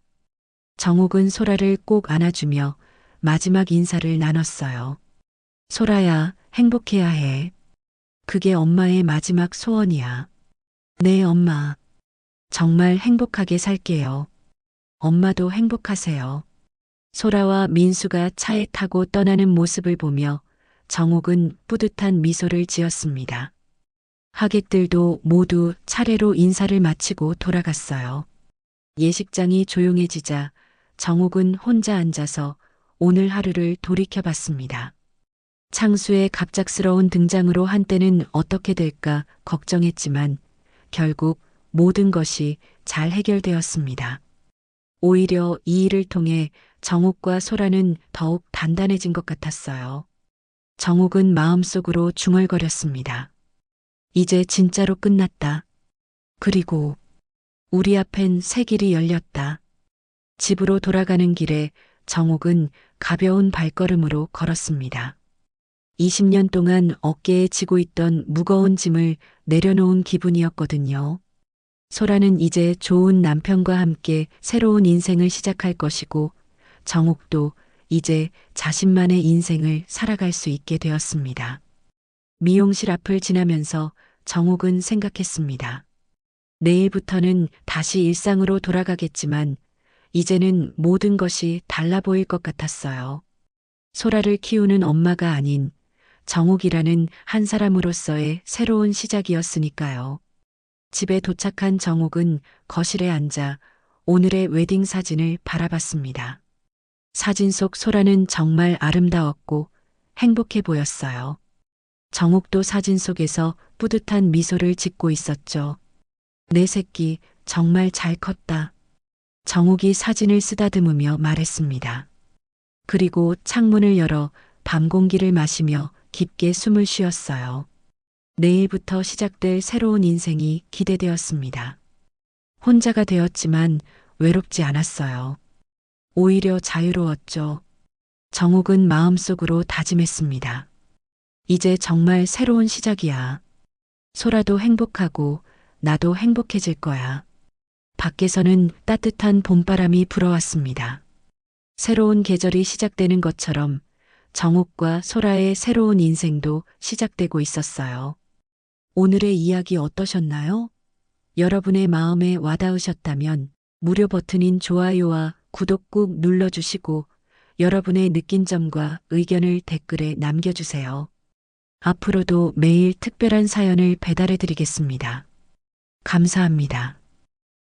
정욱은 소라를 꼭 안아주며 마지막 인사를 나눴어요. 소라야, 행복해야 해. 그게 엄마의 마지막 소원이야. 네, 엄마. 정말 행복하게 살게요. 엄마도 행복하세요. 소라와 민수가 차에 타고 떠나는 모습을 보며 정욱은 뿌듯한 미소를 지었습니다. 하객들도 모두 차례로 인사를 마치고 돌아갔어요. 예식장이 조용해지자 정옥은 혼자 앉아서 오늘 하루를 돌이켜봤습니다. 창수의 갑작스러운 등장으로 한때는 어떻게 될까 걱정했지만 결국 모든 것이 잘 해결되었습니다. 오히려 이 일을 통해 정옥과 소라는 더욱 단단해진 것 같았어요. 정옥은 마음속으로 중얼거렸습니다. 이제 진짜로 끝났다. 그리고 우리 앞엔 새 길이 열렸다. 집으로 돌아가는 길에 정옥은 가벼운 발걸음으로 걸었습니다. 20년 동안 어깨에 지고 있던 무거운 짐을 내려놓은 기분이었거든요. 소라는 이제 좋은 남편과 함께 새로운 인생을 시작할 것이고 정옥도 이제 자신만의 인생을 살아갈 수 있게 되었습니다. 미용실 앞을 지나면서 정옥은 생각했습니다. 내일부터는 다시 일상으로 돌아가겠지만 이제는 모든 것이 달라 보일 것 같았어요. 소라를 키우는 엄마가 아닌 정옥이라는 한 사람으로서의 새로운 시작이었으니까요. 집에 도착한 정옥은 거실에 앉아 오늘의 웨딩 사진을 바라봤습니다. 사진 속 소라는 정말 아름다웠고 행복해 보였어요. 정옥도 사진 속에서 뿌듯한 미소를 짓고 있었죠. 내 새끼 정말 잘 컸다. 정옥이 사진을 쓰다듬으며 말했습니다. 그리고 창문을 열어 밤 공기를 마시며 깊게 숨을 쉬었어요. 내일부터 시작될 새로운 인생이 기대되었습니다. 혼자가 되었지만 외롭지 않았어요. 오히려 자유로웠죠. 정옥은 마음속으로 다짐했습니다. 이제 정말 새로운 시작이야. 소라도 행복하고 나도 행복해질 거야. 밖에서는 따뜻한 봄바람이 불어왔습니다. 새로운 계절이 시작되는 것처럼 정옥과 소라의 새로운 인생도 시작되고 있었어요. 오늘의 이야기 어떠셨나요? 여러분의 마음에 와닿으셨다면 무료 버튼인 좋아요와 구독 꾹 눌러주시고 여러분의 느낀 점과 의견을 댓글에 남겨주세요. 앞으로도 매일 특별한 사연을 배달해 드리겠습니다. 감사합니다.